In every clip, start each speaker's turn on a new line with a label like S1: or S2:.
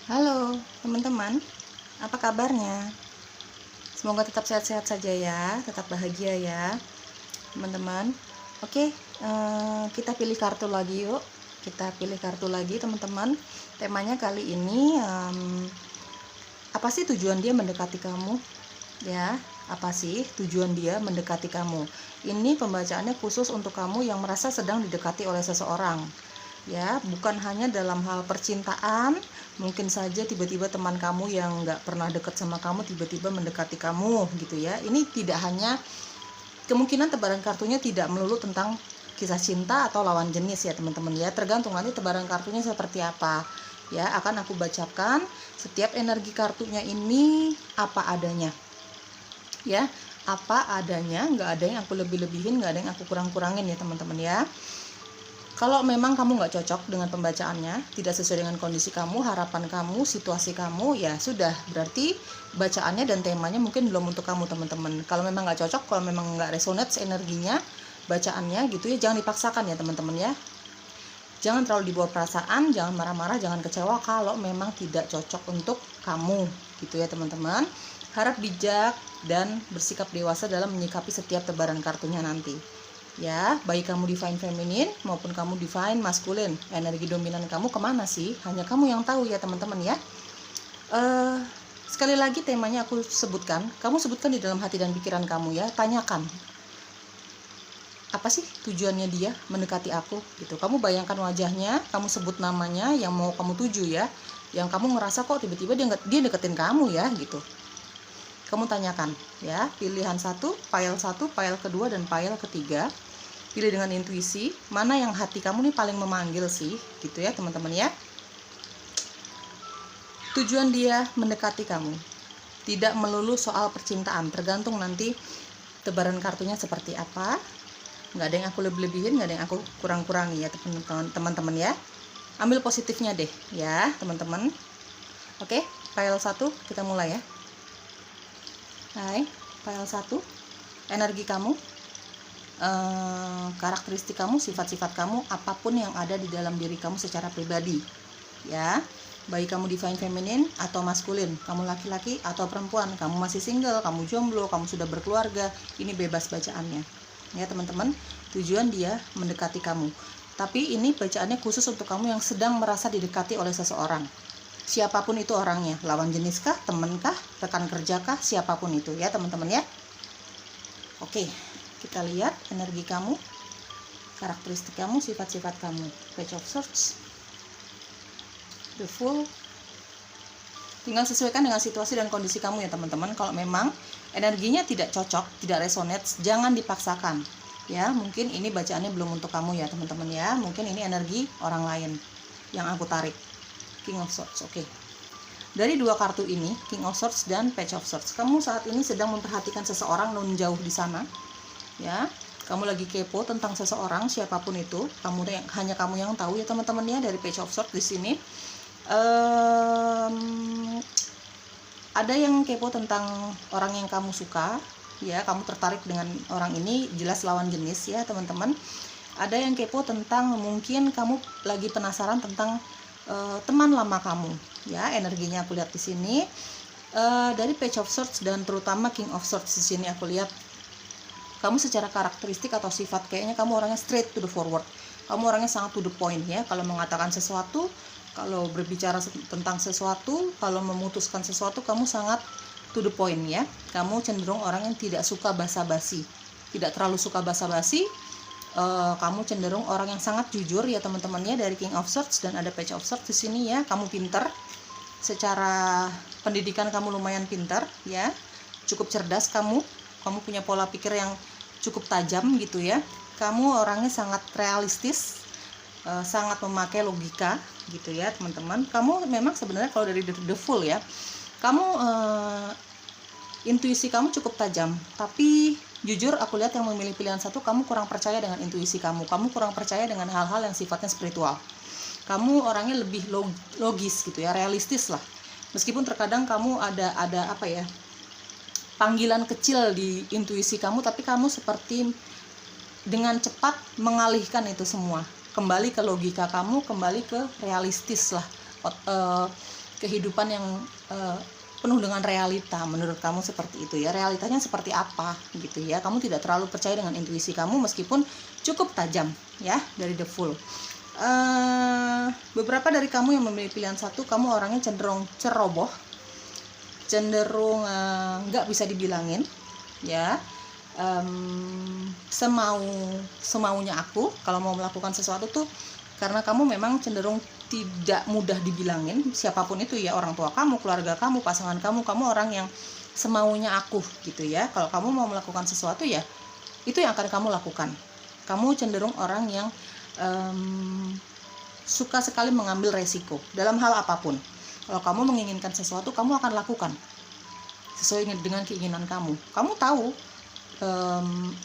S1: Halo teman-teman, apa kabarnya? Semoga tetap sehat-sehat saja ya, tetap bahagia ya teman-teman. Oke, kita pilih kartu lagi yuk. Kita pilih kartu lagi teman-teman. Temanya kali ini apa sih tujuan dia mendekati kamu? Ya, apa sih tujuan dia mendekati kamu? Ini pembacaannya khusus untuk kamu yang merasa sedang didekati oleh seseorang. Ya, bukan hanya dalam hal percintaan, mungkin saja tiba-tiba teman kamu yang nggak pernah dekat sama kamu tiba-tiba mendekati kamu gitu ya. Ini tidak hanya kemungkinan tebaran kartunya tidak melulu tentang kisah cinta atau lawan jenis ya teman-teman ya, tergantung nanti tebaran kartunya seperti apa ya. Akan aku bacakan setiap energi kartunya ini apa adanya ya, apa adanya, nggak ada yang aku lebih-lebihin, nggak ada yang aku kurang-kurangin ya teman-teman ya. Kalau memang kamu nggak cocok dengan pembacaannya, tidak sesuai dengan kondisi kamu, harapan kamu, situasi kamu, ya sudah, berarti bacaannya dan temanya mungkin belum untuk kamu teman-teman. Kalau memang nggak cocok, kalau memang nggak resonate energinya, bacaannya gitu ya, jangan dipaksakan ya teman-teman ya. Jangan terlalu dibawa perasaan, jangan marah-marah, jangan kecewa kalau memang tidak cocok untuk kamu gitu ya teman-teman. Harap bijak dan bersikap dewasa dalam menyikapi setiap tebaran kartunya nanti. Ya, baik kamu divine feminine maupun kamu divine masculine, energi dominan kamu kemana sih? Hanya kamu yang tahu ya teman-teman ya. Sekali lagi temanya aku sebutkan, kamu sebutkan di dalam hati dan pikiran kamu ya. Tanyakan, apa sih tujuannya dia mendekati aku gitu. Kamu bayangkan wajahnya, kamu sebut namanya yang mau kamu tuju ya, yang kamu ngerasa kok tiba-tiba dia deketin kamu ya gitu. Kamu tanyakan ya, pilihan satu, file kedua, dan file ketiga. Pilih dengan intuisi, mana yang hati kamu nih paling memanggil sih gitu ya teman-teman ya. Tujuan dia mendekati kamu tidak melulu soal percintaan, tergantung nanti tebaran kartunya seperti apa. Nggak ada yang aku lebih-lebihin, nggak ada yang aku kurang-kurangi ya teman-teman ya. Ambil positifnya deh ya teman-teman. Oke, file 1 kita mulai ya. Hai, file 1, energi kamu, karakteristik kamu, sifat-sifat kamu, apapun yang ada di dalam diri kamu secara pribadi ya. Baik kamu divine feminine atau maskulin, kamu laki-laki atau perempuan, kamu masih single, kamu jomblo, kamu sudah berkeluarga, ini bebas bacaannya ya teman-teman. Tujuan dia mendekati kamu, tapi ini bacaannya khusus untuk kamu yang sedang merasa didekati oleh seseorang. Siapapun itu orangnya, lawan jenis kah, teman kah, rekan kerja kah, siapapun itu ya teman-teman ya. Oke, kita lihat energi kamu, karakteristik kamu, sifat-sifat kamu. Page of Swords, the Fool. Tinggal sesuaikan dengan situasi dan kondisi kamu ya teman-teman. Kalau memang energinya tidak cocok, tidak resonate, jangan dipaksakan ya. Mungkin ini bacaannya belum untuk kamu ya teman-teman ya. Mungkin ini energi orang lain yang aku tarik. King of Swords, oke. Dari dua kartu ini, King of Swords dan Page of Swords, kamu saat ini sedang memperhatikan seseorang non jauh di sana ya. Kamu lagi kepo tentang seseorang, siapapun itu, hanya kamu yang tahu ya teman-teman ya. Dari Page of Swords di sini ada yang kepo tentang orang yang kamu suka ya. Kamu tertarik dengan orang ini, jelas lawan jenis ya teman-teman. Ada yang kepo tentang, mungkin kamu lagi penasaran tentang teman lama kamu ya. Energinya aku lihat di sini dari Page of Swords dan terutama King of Swords di sini aku lihat kamu secara karakteristik atau sifat kayaknya kamu orangnya straight to the forward. Kamu orangnya sangat to the point ya. Kalau mengatakan sesuatu, kalau berbicara tentang sesuatu, kalau memutuskan sesuatu, kamu sangat to the point ya. Kamu cenderung orang yang tidak suka basa-basi, tidak terlalu suka basa-basi. Kamu cenderung orang yang sangat jujur ya teman-teman ya. Dari King of Swords dan ada Page of Swords di sini ya. Kamu pintar, secara pendidikan kamu lumayan pintar ya, cukup cerdas kamu punya pola pikir yang cukup tajam gitu ya. Kamu orangnya sangat realistis, sangat memakai logika gitu ya teman-teman. Kamu memang sebenarnya kalau dari The Fool ya, kamu intuisi kamu cukup tajam, tapi jujur aku lihat yang memilih pilihan satu, kamu kurang percaya dengan intuisi kamu kurang percaya dengan hal-hal yang sifatnya spiritual. Kamu orangnya lebih logis gitu ya, realistis lah. Meskipun terkadang kamu ada apa ya, panggilan kecil di intuisi kamu, tapi kamu seperti dengan cepat mengalihkan itu semua, kembali ke logika kamu, kembali ke realistis lah. kehidupan yang penuh dengan realita. Menurut kamu seperti itu ya, realitanya seperti apa gitu ya. Kamu tidak terlalu percaya dengan intuisi kamu meskipun cukup tajam ya dari The Fool. Beberapa dari kamu yang memilih pilihan satu, kamu orangnya cenderung ceroboh, cenderung nggak bisa dibilangin ya. Semaunya aku kalau mau melakukan sesuatu tuh, karena kamu memang cenderung tidak mudah dibilangin siapapun itu ya, orang tua kamu, keluarga kamu, pasangan kamu orang yang semaunya aku gitu ya. Kalau kamu mau melakukan sesuatu ya itu yang akan kamu lakukan. Kamu cenderung orang yang suka sekali mengambil resiko dalam hal apapun. Kalau kamu menginginkan sesuatu, kamu akan lakukan sesuai dengan keinginan kamu. Kamu tahu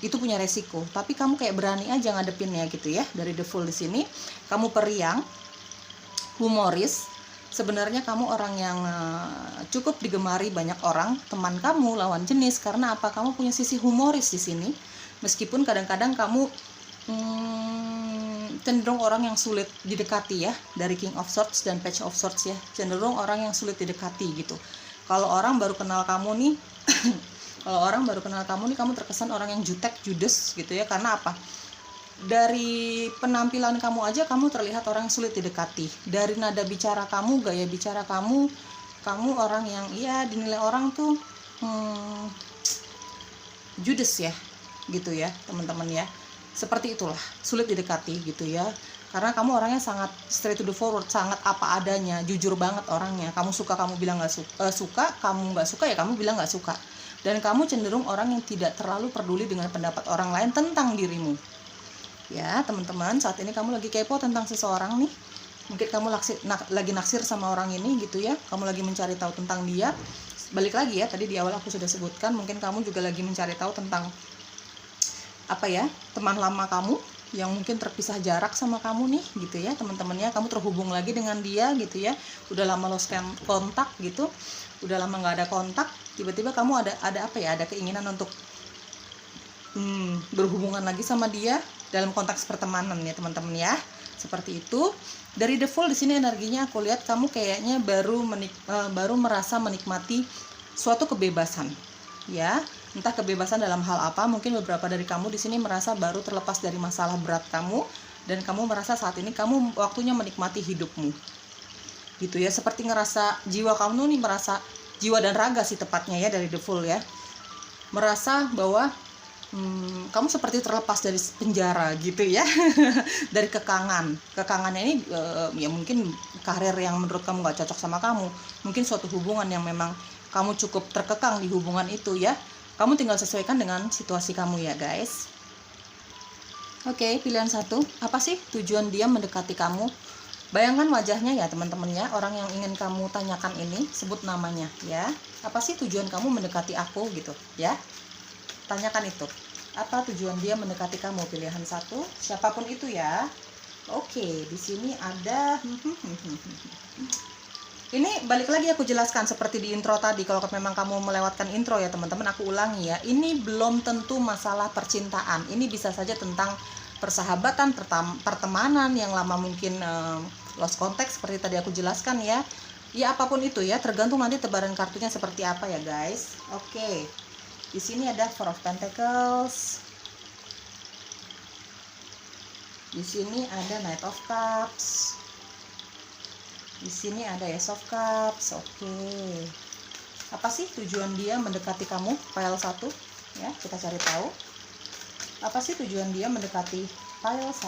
S1: itu punya resiko, tapi kamu kayak berani aja ngadepinnya gitu ya. Dari The Fool di sini, kamu periang, humoris. Sebenarnya kamu orang yang cukup digemari banyak orang, teman kamu, lawan jenis. Karena apa? Kamu punya sisi humoris di sini. Meskipun kadang-kadang kamu cenderung orang yang sulit didekati ya, dari King of Swords dan Page of Swords ya, cenderung orang yang sulit didekati gitu. Kalau orang baru kenal kamu nih kamu terkesan orang yang jutek, judes gitu ya. Karena apa? Dari penampilan kamu aja kamu terlihat orang yang sulit didekati. Dari nada bicara kamu, gaya bicara kamu orang yang dinilai orang tuh judes ya gitu ya teman-teman ya. Seperti itulah, sulit didekati gitu ya. Karena kamu orangnya sangat straight to the forward, sangat apa adanya, jujur banget orangnya. Kamu suka, kamu bilang nggak suka, kamu nggak suka ya kamu bilang nggak suka. Dan kamu cenderung orang yang tidak terlalu peduli dengan pendapat orang lain tentang dirimu. Ya teman-teman, saat ini kamu lagi kepo tentang seseorang nih. Mungkin kamu lagi naksir sama orang ini gitu ya. Kamu lagi mencari tahu tentang dia. Balik lagi ya, tadi di awal aku sudah sebutkan, mungkin kamu juga lagi mencari tahu tentang teman lama kamu yang mungkin terpisah jarak sama kamu nih gitu ya teman-temannya. Kamu terhubung lagi dengan dia gitu ya, udah lama lost kontak gitu, udah lama nggak ada kontak, tiba-tiba kamu ada keinginan untuk berhubungan lagi sama dia dalam konteks pertemanan ya teman-teman ya. Seperti itu. Dari The Fool di sini energinya aku lihat kamu kayaknya baru merasa menikmati suatu kebebasan ya. Entah kebebasan dalam hal apa, mungkin beberapa dari kamu di sini merasa baru terlepas dari masalah berat kamu, dan kamu merasa saat ini kamu waktunya menikmati hidupmu gitu ya. Seperti ngerasa jiwa kamu nih, merasa jiwa dan raga sih tepatnya ya dari The Fool ya, merasa bahwa kamu seperti terlepas dari penjara gitu ya. Dari kekangannya ini ya mungkin karir yang menurut kamu gak cocok sama kamu, mungkin suatu hubungan yang memang kamu cukup terkekang di hubungan itu ya. Kamu tinggal sesuaikan dengan situasi kamu ya guys. Oke, pilihan satu, apa sih tujuan dia mendekati kamu? Bayangkan wajahnya ya teman-teman ya, orang yang ingin kamu tanyakan ini, sebut namanya ya. Apa sih tujuan kamu mendekati aku gitu ya? Tanyakan itu. Apa tujuan dia mendekati kamu? Pilihan satu, siapapun itu ya. Oke, di sini ada ini balik lagi aku jelaskan seperti di intro tadi. Kalau memang kamu melewatkan intro ya teman-teman, aku ulangi ya. Ini belum tentu masalah percintaan. Ini bisa saja tentang persahabatan, pertemanan yang lama mungkin lost contact seperti tadi aku jelaskan ya. Ya apapun itu ya, tergantung nanti tebaran kartunya seperti apa ya guys. Oke. Di sini ada Four of Pentacles. Di sini ada Knight of Cups. Di sini ada Ace of Cups. Oke. Apa sih tujuan dia mendekati kamu? Pile 1 ya, kita cari tahu. Apa sih tujuan dia mendekati pile 1?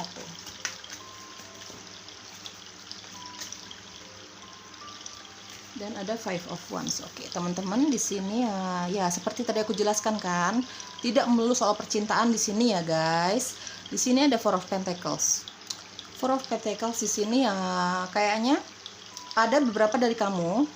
S1: Dan ada Five of Wands. Oke, teman-teman di sini ya seperti tadi aku jelaskan kan, tidak melulu soal percintaan di sini ya guys. Di sini ada Four of Pentacles. Four of Pentacles di sini ya kayaknya ada beberapa dari kamu,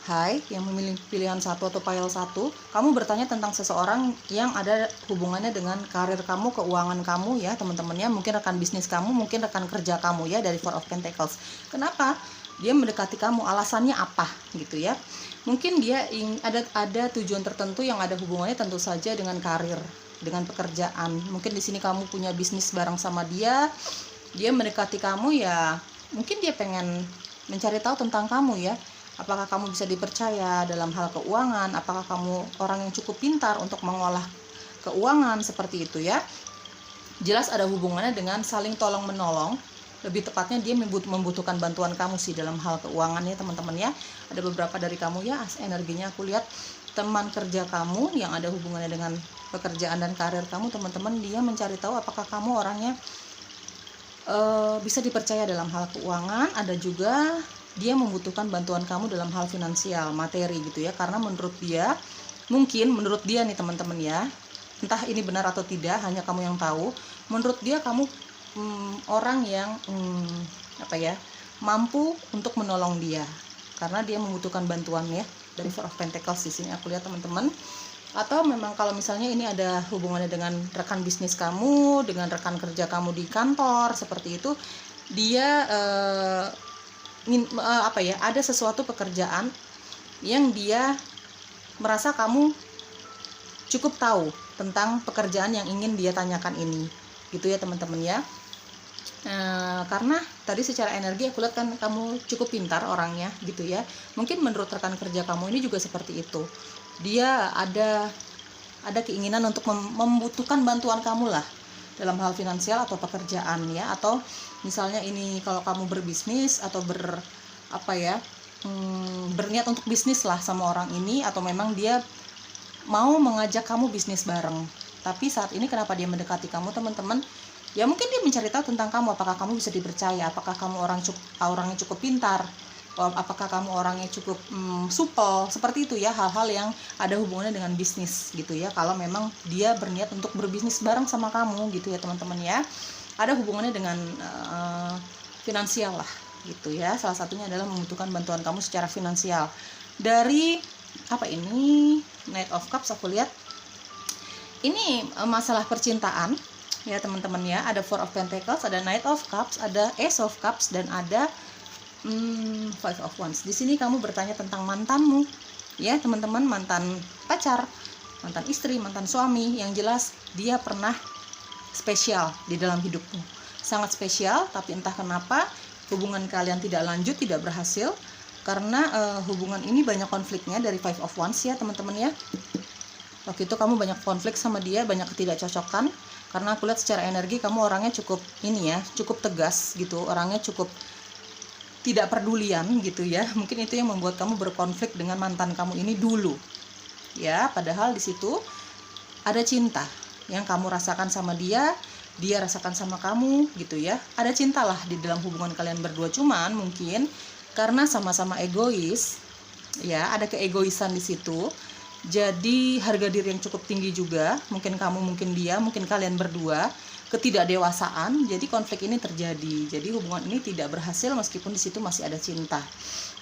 S1: yang memilih pilihan satu atau pile 1, kamu bertanya tentang seseorang yang ada hubungannya dengan karir kamu, keuangan kamu ya teman-temannya, mungkin rekan bisnis kamu, mungkin rekan kerja kamu ya dari Four of Pentacles. Kenapa dia mendekati kamu? Alasannya apa gitu ya? Mungkin dia ada tujuan tertentu yang ada hubungannya tentu saja dengan karir, dengan pekerjaan. Mungkin di sini kamu punya bisnis bareng sama dia mendekati kamu ya, mungkin dia pengen mencari tahu tentang kamu ya. Apakah kamu bisa dipercaya dalam hal keuangan? Apakah kamu orang yang cukup pintar untuk mengolah keuangan, seperti itu ya. Jelas ada hubungannya dengan saling tolong menolong. Lebih tepatnya dia membutuhkan bantuan kamu sih dalam hal keuangan ya teman-teman ya. Ada beberapa dari kamu ya, energinya aku lihat teman kerja kamu yang ada hubungannya dengan pekerjaan dan karir kamu, teman-teman. Dia mencari tahu apakah kamu orangnya bisa dipercaya dalam hal keuangan. Ada juga dia membutuhkan bantuan kamu dalam hal finansial, materi gitu ya, karena menurut dia, mungkin menurut dia nih teman-teman ya, entah ini benar atau tidak, hanya kamu yang tahu. Menurut dia kamu orang yang mampu untuk menolong dia, karena dia membutuhkan bantuan ya, dari Four of Pentacles di sini aku lihat teman-teman. Atau memang kalau misalnya ini ada hubungannya dengan rekan bisnis kamu, dengan rekan kerja kamu di kantor, seperti itu. Dia ada sesuatu pekerjaan yang dia merasa kamu cukup tahu tentang pekerjaan yang ingin dia tanyakan ini, gitu ya teman-teman ya. Karena tadi secara energi aku lihat kan kamu cukup pintar orangnya gitu ya. Mungkin menurut rekan kerja kamu ini juga seperti itu. Dia ada keinginan untuk membutuhkan bantuan kamu lah dalam hal finansial atau pekerjaan ya. Atau misalnya ini kalau kamu berbisnis atau berniat untuk bisnis lah sama orang ini, atau memang dia mau mengajak kamu bisnis bareng. Tapi saat ini kenapa dia mendekati kamu teman-teman? Ya mungkin dia mencari tahu tentang kamu, apakah kamu bisa dipercaya, apakah kamu orangnya cukup pintar, apakah kamu orangnya cukup supel, seperti itu ya, hal-hal yang ada hubungannya dengan bisnis gitu ya. Kalau memang dia berniat untuk berbisnis bareng sama kamu gitu ya teman-teman ya, ada hubungannya dengan finansial lah gitu ya. Salah satunya adalah membutuhkan bantuan kamu secara finansial. Dari Knight of Cups aku lihat ini masalah percintaan ya teman-teman ya. Ada Four of Pentacles, ada Knight of Cups, ada Ace of Cups, dan ada Five of Wands. Di sini kamu bertanya tentang mantanmu ya teman-teman, mantan pacar, mantan istri, mantan suami. Yang jelas dia pernah spesial di dalam hidupmu, sangat spesial. Tapi entah kenapa hubungan kalian tidak lanjut, tidak berhasil, karena hubungan ini banyak konfliknya dari Five of Wands ya teman-teman ya. Waktu itu kamu banyak konflik sama dia, banyak ketidakcocokan, karena aku lihat secara energi kamu orangnya cukup cukup tegas gitu, orangnya cukup tidak pedulian gitu ya. Mungkin itu yang membuat kamu berkonflik dengan mantan kamu ini dulu ya. Padahal di situ ada cinta yang kamu rasakan sama dia, dia rasakan sama kamu gitu ya. Ada cinta lah di dalam hubungan kalian berdua, cuman mungkin karena sama-sama egois ya, ada keegoisan di situ. Jadi harga diri yang cukup tinggi juga, mungkin kamu, mungkin dia, mungkin kalian berdua, ketidakdewasaan, jadi konflik ini terjadi. Jadi hubungan ini tidak berhasil meskipun di situ masih ada cinta.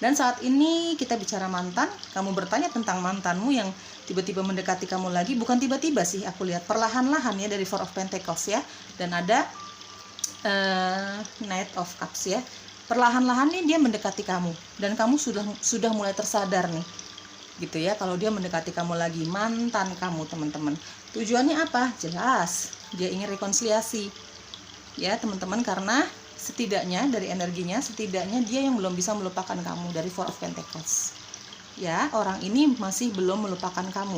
S1: Dan saat ini kita bicara mantan, kamu bertanya tentang mantanmu yang tiba-tiba mendekati kamu lagi. Bukan tiba-tiba sih, aku lihat perlahan-lahan ya, dari Four of Pentacles ya. Dan ada Knight of Cups ya. Perlahan-lahan nih dia mendekati kamu, dan kamu sudah mulai tersadar nih gitu ya, kalau dia mendekati kamu lagi, mantan kamu teman-teman. Tujuannya apa? Jelas dia ingin rekonsiliasi ya teman-teman, karena setidaknya dari energinya, setidaknya dia yang belum bisa melupakan kamu dari Four of Pentacles ya. Orang ini masih belum melupakan kamu,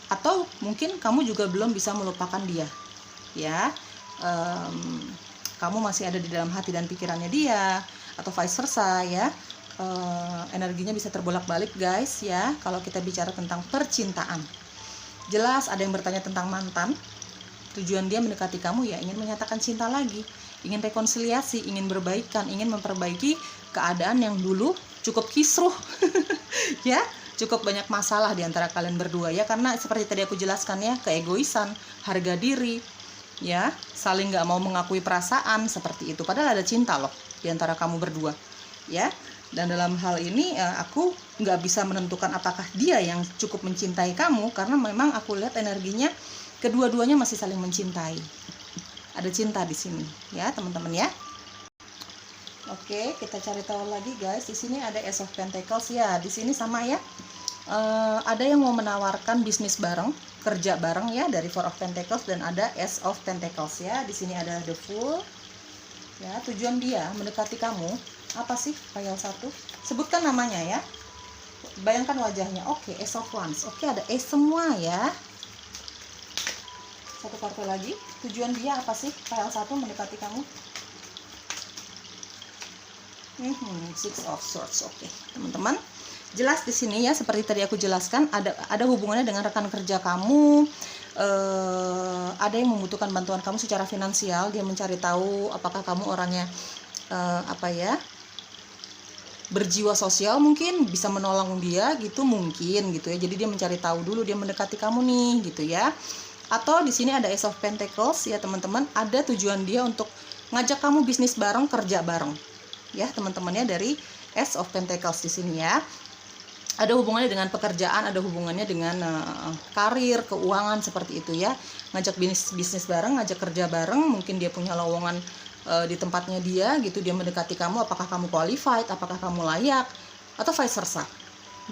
S1: atau mungkin kamu juga belum bisa melupakan dia ya. Kamu masih ada di dalam hati dan pikirannya dia, atau vice versa ya. Energinya bisa terbolak-balik guys ya, kalau kita bicara tentang percintaan. Jelas ada yang bertanya tentang mantan. Tujuan dia mendekati kamu ya ingin menyatakan cinta lagi, ingin rekonsiliasi, ingin berbaikan, ingin memperbaiki keadaan yang dulu cukup kisruh ya, cukup banyak masalah di antara kalian berdua ya. Karena seperti tadi aku jelaskan ya, keegoisan, harga diri ya, saling nggak mau mengakui perasaan, seperti itu. Padahal ada cinta loh di antara kamu berdua ya. Dan dalam hal ini aku nggak bisa menentukan apakah dia yang cukup mencintai kamu, karena memang aku lihat energinya kedua-duanya masih saling mencintai. Ada cinta di sini ya teman-teman ya. Oke, kita cari tahu lagi guys. Di sini ada Ace of Pentacles ya. Di sini sama ya. Ada yang mau menawarkan bisnis bareng, kerja bareng ya, dari Four of Pentacles, dan ada Ace of Pentacles ya. Di sini ada The Fool ya. Tujuan dia mendekati kamu Apa sih pile 1? Sebutkan namanya ya. Bayangkan wajahnya. Oke, Ace of Wands. Oke, ada Ace semua ya. Satu kartu lagi. Tujuan dia apa sih? Pile 1 mendekati kamu. Six of Swords. Oke, teman-teman. Jelas di sini ya, seperti tadi aku jelaskan, ada hubungannya dengan rekan kerja kamu. Ada yang membutuhkan bantuan kamu secara finansial. Dia mencari tahu apakah kamu orangnya berjiwa sosial, mungkin bisa menolong dia gitu, mungkin gitu ya. Jadi dia mencari tahu dulu, dia mendekati kamu nih gitu ya. Atau di sini ada Ace of Pentacles ya teman-teman, ada tujuan dia untuk ngajak kamu bisnis bareng, kerja bareng ya teman-temannya, dari Ace of Pentacles di sini ya. Ada hubungannya dengan pekerjaan, ada hubungannya dengan karir, keuangan, seperti itu ya. Ngajak bisnis bareng, ngajak kerja bareng, mungkin dia punya lowongan di tempatnya dia gitu, dia mendekati kamu, apakah kamu qualified, apakah kamu layak, atau vice versa.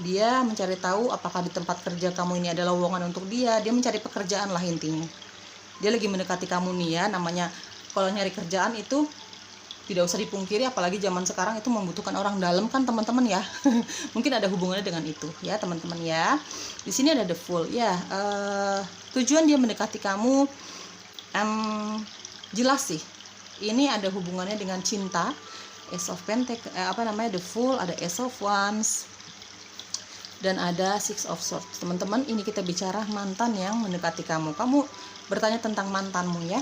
S1: Dia mencari tahu apakah di tempat kerja kamu ini ada lowongan untuk dia mencari pekerjaan lah intinya. Dia lagi mendekati kamu nih ya, namanya kalau nyari kerjaan itu tidak usah dipungkiri, apalagi zaman sekarang itu membutuhkan orang dalam kan teman-teman ya. Mungkin ada hubungannya dengan itu ya teman-teman ya. Di sini ada the Fool ya. Tujuan dia mendekati kamu jelas sih. Ini ada hubungannya dengan cinta. Ace of Pentacles, the Fool, ada Ace of Wands, dan ada Six of Swords. Teman-teman, ini kita bicara mantan yang mendekati kamu. Kamu bertanya tentang mantanmu ya.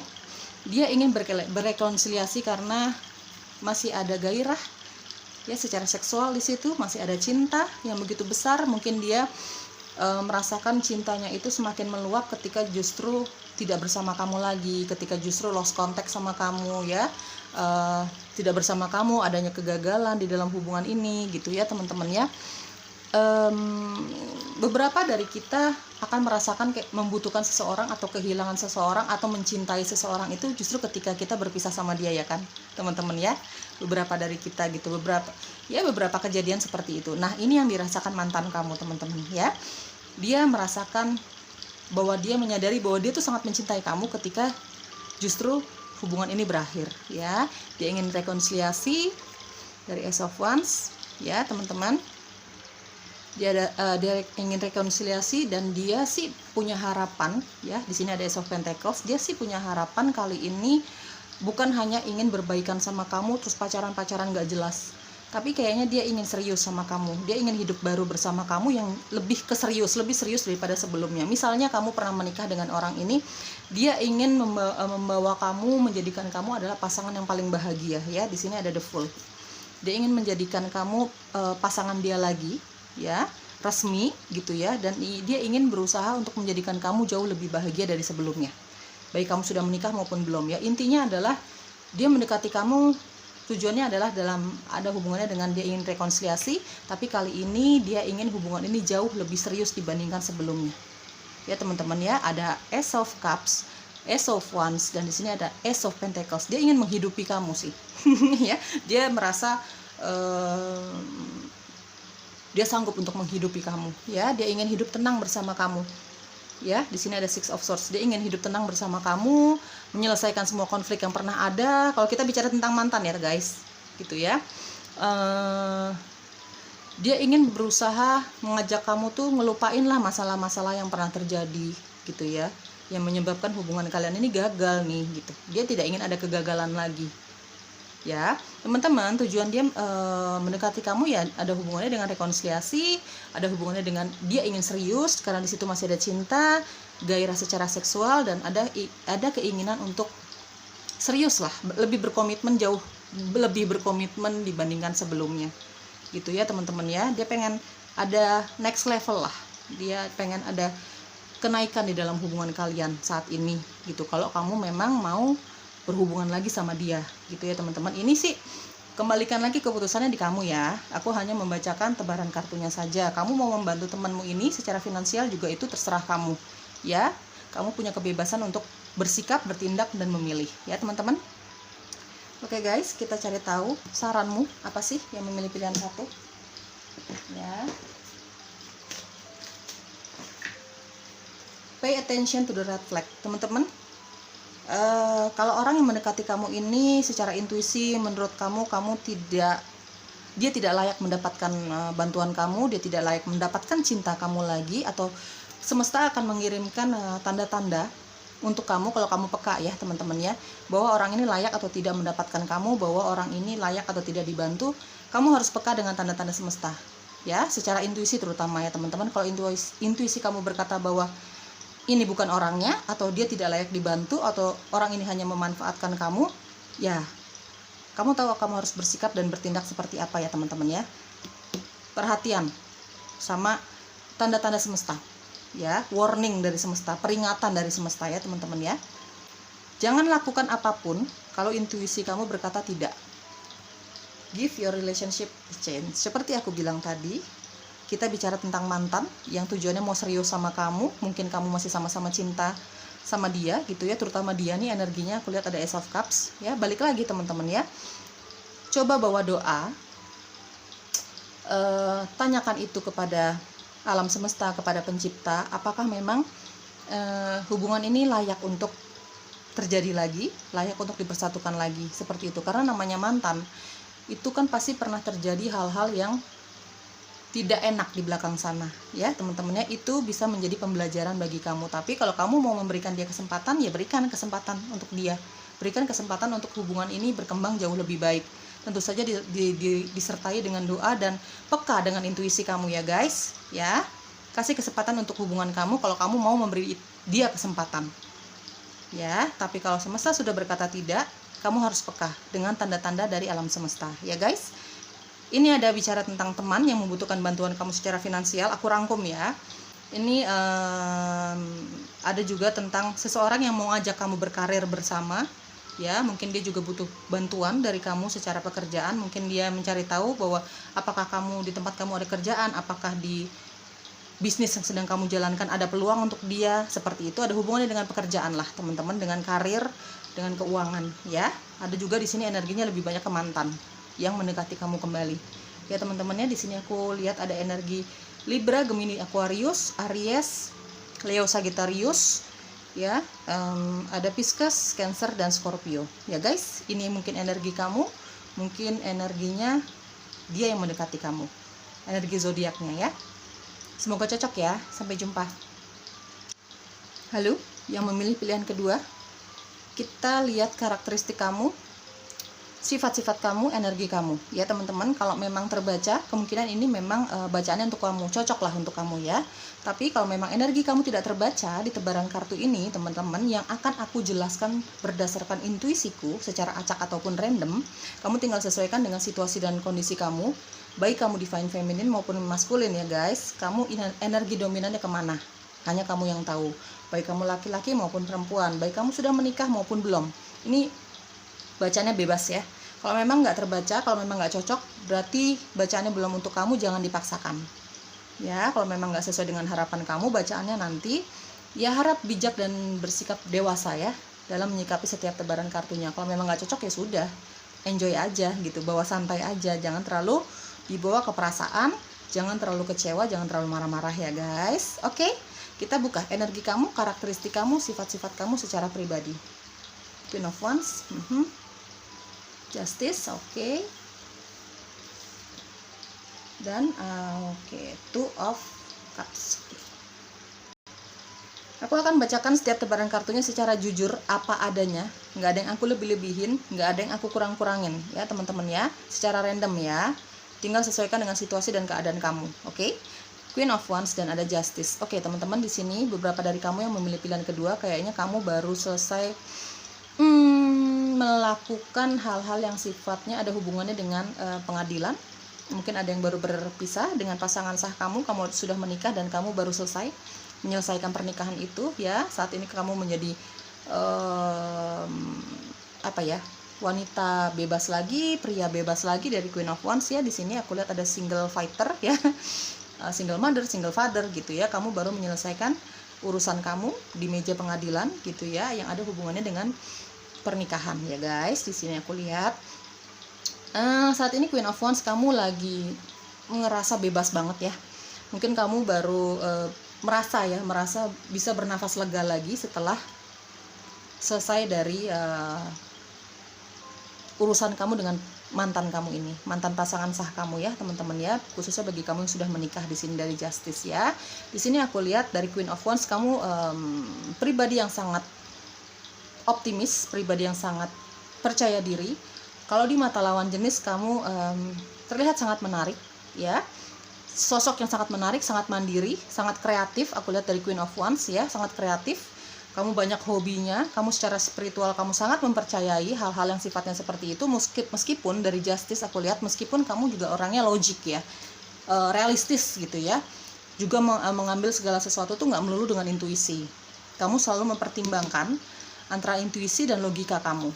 S1: Dia ingin berrekonsiliasi karena masih ada gairah ya secara seksual di situ, masih ada cinta yang begitu besar. Mungkin dia merasakan cintanya itu semakin meluap ketika justru tidak bersama kamu lagi, ketika justru lost contact sama kamu ya, tidak bersama kamu, adanya kegagalan di dalam hubungan ini gitu ya teman-teman ya. Beberapa dari kita akan merasakan kayak membutuhkan seseorang atau kehilangan seseorang atau mencintai seseorang itu justru ketika kita berpisah sama dia ya kan teman-teman ya. Beberapa dari kita gitu, beberapa kejadian seperti itu. Nah ini yang dirasakan mantan kamu teman-teman ya. Dia merasakan bahwa dia menyadari bahwa dia tuh sangat mencintai kamu ketika justru hubungan ini berakhir ya. Dia ingin rekonsiliasi dari Ace of Wands ya teman-teman. Dia ingin rekonsiliasi dan dia sih punya harapan ya. Di sini ada Ace of Pentacles. Dia sih punya harapan kali ini bukan hanya ingin berbaikan sama kamu terus pacaran-pacaran gak jelas, tapi kayaknya dia ingin serius sama kamu. Dia ingin hidup baru bersama kamu yang lebih serius daripada sebelumnya. Misalnya kamu pernah menikah dengan orang ini, dia ingin membawa kamu, menjadikan kamu adalah pasangan yang paling bahagia ya. Di sini ada the Fool. Dia ingin menjadikan kamu pasangan dia lagi ya, resmi gitu ya, dan dia ingin berusaha untuk menjadikan kamu jauh lebih bahagia dari sebelumnya, baik kamu sudah menikah maupun belum ya. Intinya adalah dia mendekati kamu, tujuannya adalah ada hubungannya dengan dia ingin rekonsiliasi, tapi kali ini dia ingin hubungan ini jauh lebih serius dibandingkan sebelumnya ya teman-teman ya. Ada Ace of Cups, Ace of Wands, dan di sini ada Ace of Pentacles. Dia ingin menghidupi kamu sih ya. Dia merasa dia sanggup untuk menghidupi kamu ya. Dia ingin hidup tenang bersama kamu ya. Di sini ada Six of Swords. Dia ingin hidup tenang bersama kamu, menyelesaikan semua konflik yang pernah ada. Kalau kita bicara tentang mantan ya guys gitu ya. Dia ingin berusaha mengajak kamu tuh ngelupain lah masalah-masalah yang pernah terjadi gitu ya, yang menyebabkan hubungan kalian ini gagal nih gitu. Dia tidak ingin ada kegagalan lagi ya teman-teman. Tujuan dia mendekati kamu ya ada hubungannya dengan rekonsiliasi, ada hubungannya dengan dia ingin serius karena di situ masih ada cinta, gairah secara seksual, dan ada keinginan untuk serius lah, lebih berkomitmen, jauh lebih berkomitmen dibandingkan sebelumnya gitu ya teman-teman ya. Dia pengen ada next level lah, dia pengen ada kenaikan di dalam hubungan kalian saat ini gitu, kalau kamu memang mau berhubungan lagi sama dia gitu ya teman-teman. Ini sih kembalikan lagi keputusannya di kamu ya. Aku hanya membacakan tebaran kartunya saja. Kamu mau membantu temanmu ini secara finansial juga itu terserah kamu ya. Kamu punya kebebasan untuk bersikap, bertindak, dan memilih ya teman-teman. Oke guys, kita cari tahu saranmu apa sih yang memilih pilihan satu ya. Pay attention to the red flag teman-teman. Kalau orang yang mendekati kamu ini secara intuisi, menurut kamu tidak dia tidak layak mendapatkan bantuan kamu, dia tidak layak mendapatkan cinta kamu lagi, atau semesta akan mengirimkan tanda-tanda untuk kamu kalau kamu peka ya teman-teman ya, bahwa orang ini layak atau tidak mendapatkan kamu, bahwa orang ini layak atau tidak dibantu. Kamu harus peka dengan tanda-tanda semesta ya, secara intuisi terutama ya teman-teman. Kalau intuisi kamu berkata bahwa ini bukan orangnya, atau dia tidak layak dibantu, atau orang ini hanya memanfaatkan kamu, ya kamu tahu kamu harus bersikap dan bertindak seperti apa ya teman-teman ya. Perhatian sama tanda-tanda semesta ya, warning dari semesta, peringatan dari semesta ya teman-teman ya. Jangan lakukan apapun kalau intuisi kamu berkata tidak. Give your relationship a chance. Seperti aku bilang tadi, kita bicara tentang mantan yang tujuannya mau serius sama kamu, mungkin kamu masih sama-sama cinta sama dia gitu ya, terutama dia nih energinya aku lihat ada Ace of Cups ya. Balik lagi teman-teman ya, coba bawa doa, tanyakan itu kepada alam semesta, kepada pencipta, apakah memang hubungan ini layak untuk terjadi lagi, layak untuk dipersatukan lagi, seperti itu. Karena namanya mantan itu kan pasti pernah terjadi hal-hal yang tidak enak di belakang sana ya teman-temannya. Itu bisa menjadi pembelajaran bagi kamu. Tapi kalau kamu mau memberikan dia kesempatan, ya berikan kesempatan untuk dia, berikan kesempatan untuk hubungan ini berkembang jauh lebih baik. Tentu saja disertai dengan doa dan peka dengan intuisi kamu ya guys ya. Kasih kesempatan untuk hubungan kamu kalau kamu mau memberi dia kesempatan ya. Tapi kalau semesta sudah berkata tidak, kamu harus peka dengan tanda-tanda dari alam semesta ya guys. Ini ada bicara tentang teman yang membutuhkan bantuan kamu secara finansial, aku rangkum ya. Ini ada juga tentang seseorang yang mau ajak kamu berkarir bersama ya. Mungkin dia juga butuh bantuan dari kamu secara pekerjaan. Mungkin dia mencari tahu bahwa apakah kamu di tempat kamu ada kerjaan, apakah di bisnis yang sedang kamu jalankan ada peluang untuk dia, seperti itu. Ada hubungannya dengan pekerjaan lah teman-teman, dengan karir, dengan keuangan ya. Ada juga di sini energinya lebih banyak ke mantan yang mendekati kamu kembali ya teman-temannya. Di sini aku lihat ada energi Libra, Gemini, Aquarius, Aries, Leo, Sagittarius ya. Ada Pisces, Cancer, dan Scorpio ya guys. Ini mungkin energi kamu, mungkin energinya dia yang mendekati kamu, energi zodiaknya ya. Semoga cocok ya. Sampai jumpa. Halo yang memilih pilihan kedua, kita lihat karakteristik kamu, sifat-sifat kamu, energi kamu ya teman-teman. Kalau memang terbaca, kemungkinan ini memang bacaannya untuk kamu, cocok lah untuk kamu ya. Tapi kalau memang energi kamu tidak terbaca di tebaran kartu ini teman-teman, yang akan aku jelaskan berdasarkan intuisiku secara acak ataupun random, kamu tinggal sesuaikan dengan situasi dan kondisi kamu, baik kamu divine feminine maupun maskulin ya guys. Kamu energi dominannya kemana, hanya kamu yang tahu, baik kamu laki-laki maupun perempuan, baik kamu sudah menikah maupun belum. Ini bacanya bebas ya. Kalau memang nggak terbaca, kalau memang nggak cocok, berarti bacaannya belum untuk kamu, jangan dipaksakan ya. Kalau memang nggak sesuai dengan harapan kamu bacaannya nanti, ya harap bijak dan bersikap dewasa ya dalam menyikapi setiap tebaran kartunya. Kalau memang nggak cocok ya sudah, enjoy aja gitu, bawa santai aja, jangan terlalu dibawa ke perasaan, jangan terlalu kecewa, jangan terlalu marah-marah ya guys. Oke, kita buka energi kamu, karakteristik kamu, sifat-sifat kamu secara pribadi. Queen of Wands, Justice, oke. Dan Two of Cups. Aku akan bacakan setiap tebaran kartunya secara jujur apa adanya, nggak ada yang aku lebih-lebihin, nggak ada yang aku kurang-kurangin ya teman-teman ya, secara random ya. Tinggal sesuaikan dengan situasi dan keadaan kamu, oke? Queen of Wands dan ada Justice. Oke teman-teman, di sini beberapa dari kamu yang memilih pilihan kedua, kayaknya kamu baru selesai melakukan hal-hal yang sifatnya ada hubungannya dengan pengadilan. Mungkin ada yang baru berpisah dengan pasangan sah kamu sudah menikah dan kamu baru selesai menyelesaikan pernikahan itu ya. Saat ini kamu menjadi wanita bebas lagi, pria bebas lagi dari Queen of Wands ya. Di sini aku lihat ada single fighter ya, single mother, single father gitu ya. Kamu baru menyelesaikan urusan kamu di meja pengadilan gitu ya, yang ada hubungannya dengan pernikahan ya guys. Di sini aku lihat saat ini Queen of Wands kamu lagi ngerasa bebas banget ya. Mungkin kamu baru merasa bisa bernafas lega lagi setelah selesai dari urusan kamu dengan mantan kamu ini, mantan pasangan sah kamu ya teman-teman ya, khususnya bagi kamu yang sudah menikah di sini dari Justice ya. Di sini aku lihat dari Queen of Wands, kamu pribadi yang sangat optimis, pribadi yang sangat percaya diri. Kalau di mata lawan jenis kamu terlihat sangat menarik ya, sosok yang sangat menarik, sangat mandiri, sangat kreatif. Aku lihat dari Queen of Wands ya, sangat kreatif. Kamu banyak hobinya, kamu secara spiritual kamu sangat mempercayai hal-hal yang sifatnya seperti itu. Meskipun dari Justice aku lihat, meskipun kamu juga orangnya logik ya, realistis gitu ya, juga mengambil segala sesuatu tuh nggak melulu dengan intuisi. Kamu selalu mempertimbangkan antara intuisi dan logika kamu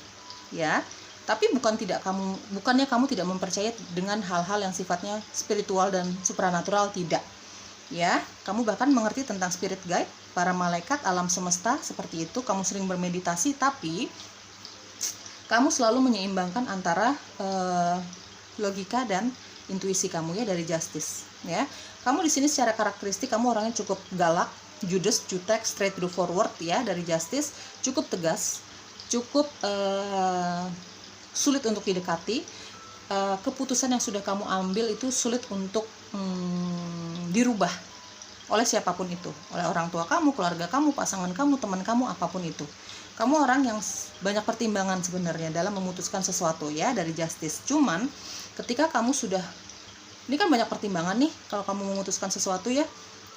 S1: ya. Tapi bukannya kamu tidak mempercayai dengan hal-hal yang sifatnya spiritual dan supranatural, tidak ya. Kamu bahkan mengerti tentang spirit guide, para malaikat, alam semesta, seperti itu. Kamu sering bermeditasi, tapi kamu selalu menyeimbangkan antara logika dan intuisi kamu ya, dari Justice ya. Kamu di sini secara karakteristik kamu orangnya cukup galak, judes, jutek, straight to forward ya, dari Justice. Cukup tegas, cukup sulit untuk didekati. Keputusan yang sudah kamu ambil itu sulit untuk dirubah oleh siapapun itu, oleh orang tua kamu, keluarga kamu, pasangan kamu, teman kamu, apapun itu. Kamu orang yang banyak pertimbangan sebenarnya dalam memutuskan sesuatu ya, dari Justice. Cuman ketika kamu sudah, ini kan banyak pertimbangan nih kalau kamu memutuskan sesuatu ya,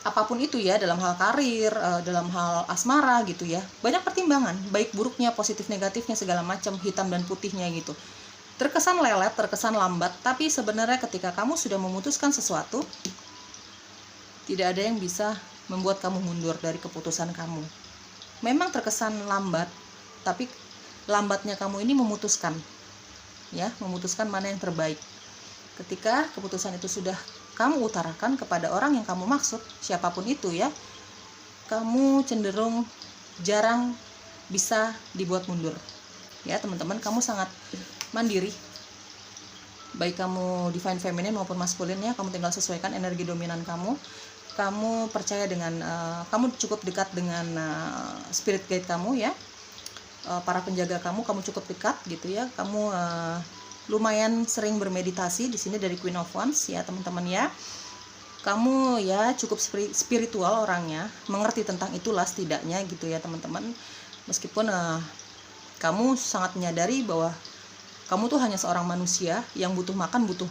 S1: apapun itu ya, dalam hal karir, dalam hal asmara gitu ya, banyak pertimbangan, baik buruknya, positif negatifnya, segala macam, hitam dan putihnya gitu. Terkesan lelet, terkesan lambat, tapi sebenarnya ketika kamu sudah memutuskan sesuatu, tidak ada yang bisa membuat kamu mundur dari keputusan kamu. Memang terkesan lambat, tapi lambatnya kamu ini memutuskan ya, memutuskan mana yang terbaik. Ketika keputusan itu sudah kamu utarakan kepada orang yang kamu maksud, siapapun itu ya, kamu cenderung jarang bisa dibuat mundur ya teman-teman. Kamu sangat mandiri, baik kamu divine feminine maupun maskulin ya. Kamu tinggal sesuaikan energi dominan kamu. Kamu percaya dengan kamu cukup dekat dengan spirit guide kamu ya, para penjaga kamu cukup dekat gitu ya. Kamu lumayan sering bermeditasi di sini dari Queen of Wands ya teman-teman ya. Kamu ya cukup spiritual orangnya, mengerti tentang itulah setidaknya gitu ya teman-teman. Meskipun kamu sangat menyadari bahwa kamu tuh hanya seorang manusia yang butuh makan, butuh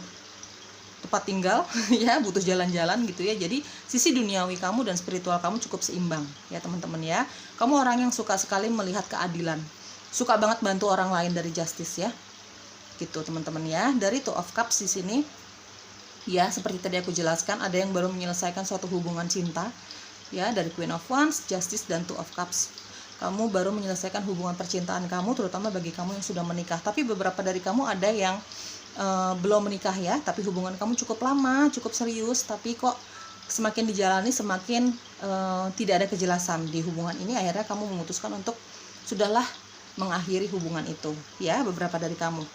S1: tempat tinggal ya, butuh jalan-jalan gitu ya. Jadi sisi duniawi kamu dan spiritual kamu cukup seimbang ya teman-teman ya. Kamu orang yang suka sekali melihat keadilan, suka banget bantu orang lain dari Justice ya, gitu teman-teman ya. Dari Two of Cups di sini ya, seperti tadi aku jelaskan, ada yang baru menyelesaikan suatu hubungan cinta ya, dari Queen of Wands, Justice, dan Two of Cups. Kamu baru menyelesaikan hubungan percintaan kamu, terutama bagi kamu yang sudah menikah. Tapi beberapa dari kamu ada yang belum menikah ya, tapi hubungan kamu cukup lama, cukup serius, tapi kok semakin dijalani semakin tidak ada kejelasan di hubungan ini. Akhirnya kamu memutuskan untuk sudahlah mengakhiri hubungan itu ya, beberapa dari kamu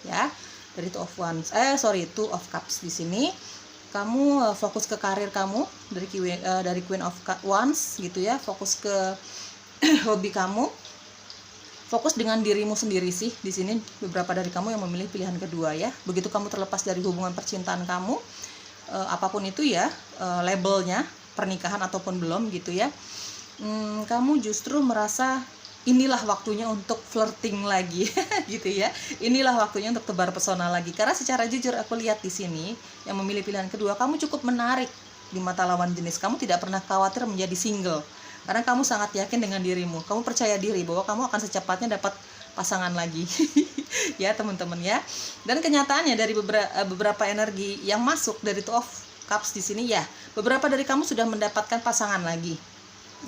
S1: ya. Dari Two of Cups di sini kamu fokus ke karir kamu dari Queen of Wands gitu ya, fokus ke hobi kamu, fokus dengan dirimu sendiri sih di sini. Beberapa dari kamu yang memilih pilihan kedua ya. Begitu kamu terlepas dari hubungan percintaan kamu, apapun itu ya, labelnya pernikahan ataupun belum gitu ya, kamu justru merasa inilah waktunya untuk flirting lagi gitu ya. Inilah waktunya untuk tebar pesona lagi. Karena secara jujur aku lihat di sini yang memilih pilihan kedua, kamu cukup menarik di mata lawan jenis. Kamu tidak pernah khawatir menjadi single. Karena kamu sangat yakin dengan dirimu. Kamu percaya diri bahwa kamu akan secepatnya dapat pasangan lagi. Ya teman-teman ya. Dan kenyataannya dari beberapa energi yang masuk dari Two of Cups di sini ya, beberapa dari kamu sudah mendapatkan pasangan lagi.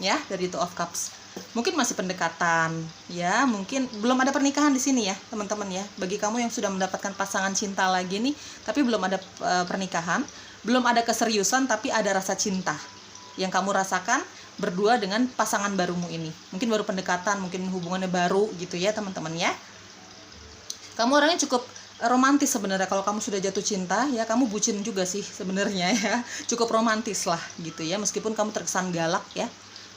S1: Ya, dari Two of Cups. Mungkin masih pendekatan ya, mungkin belum ada pernikahan di sini ya teman-teman ya. Bagi kamu yang sudah mendapatkan pasangan cinta lagi nih, tapi belum ada pernikahan, belum ada keseriusan, tapi ada rasa cinta yang kamu rasakan berdua dengan pasangan barumu ini. Mungkin baru pendekatan, mungkin hubungannya baru gitu ya teman-teman ya. Kamu orangnya cukup romantis sebenarnya. Kalau kamu sudah jatuh cinta ya, kamu bucin juga sih sebenarnya ya. Cukup romantis lah gitu ya, meskipun kamu terkesan galak ya,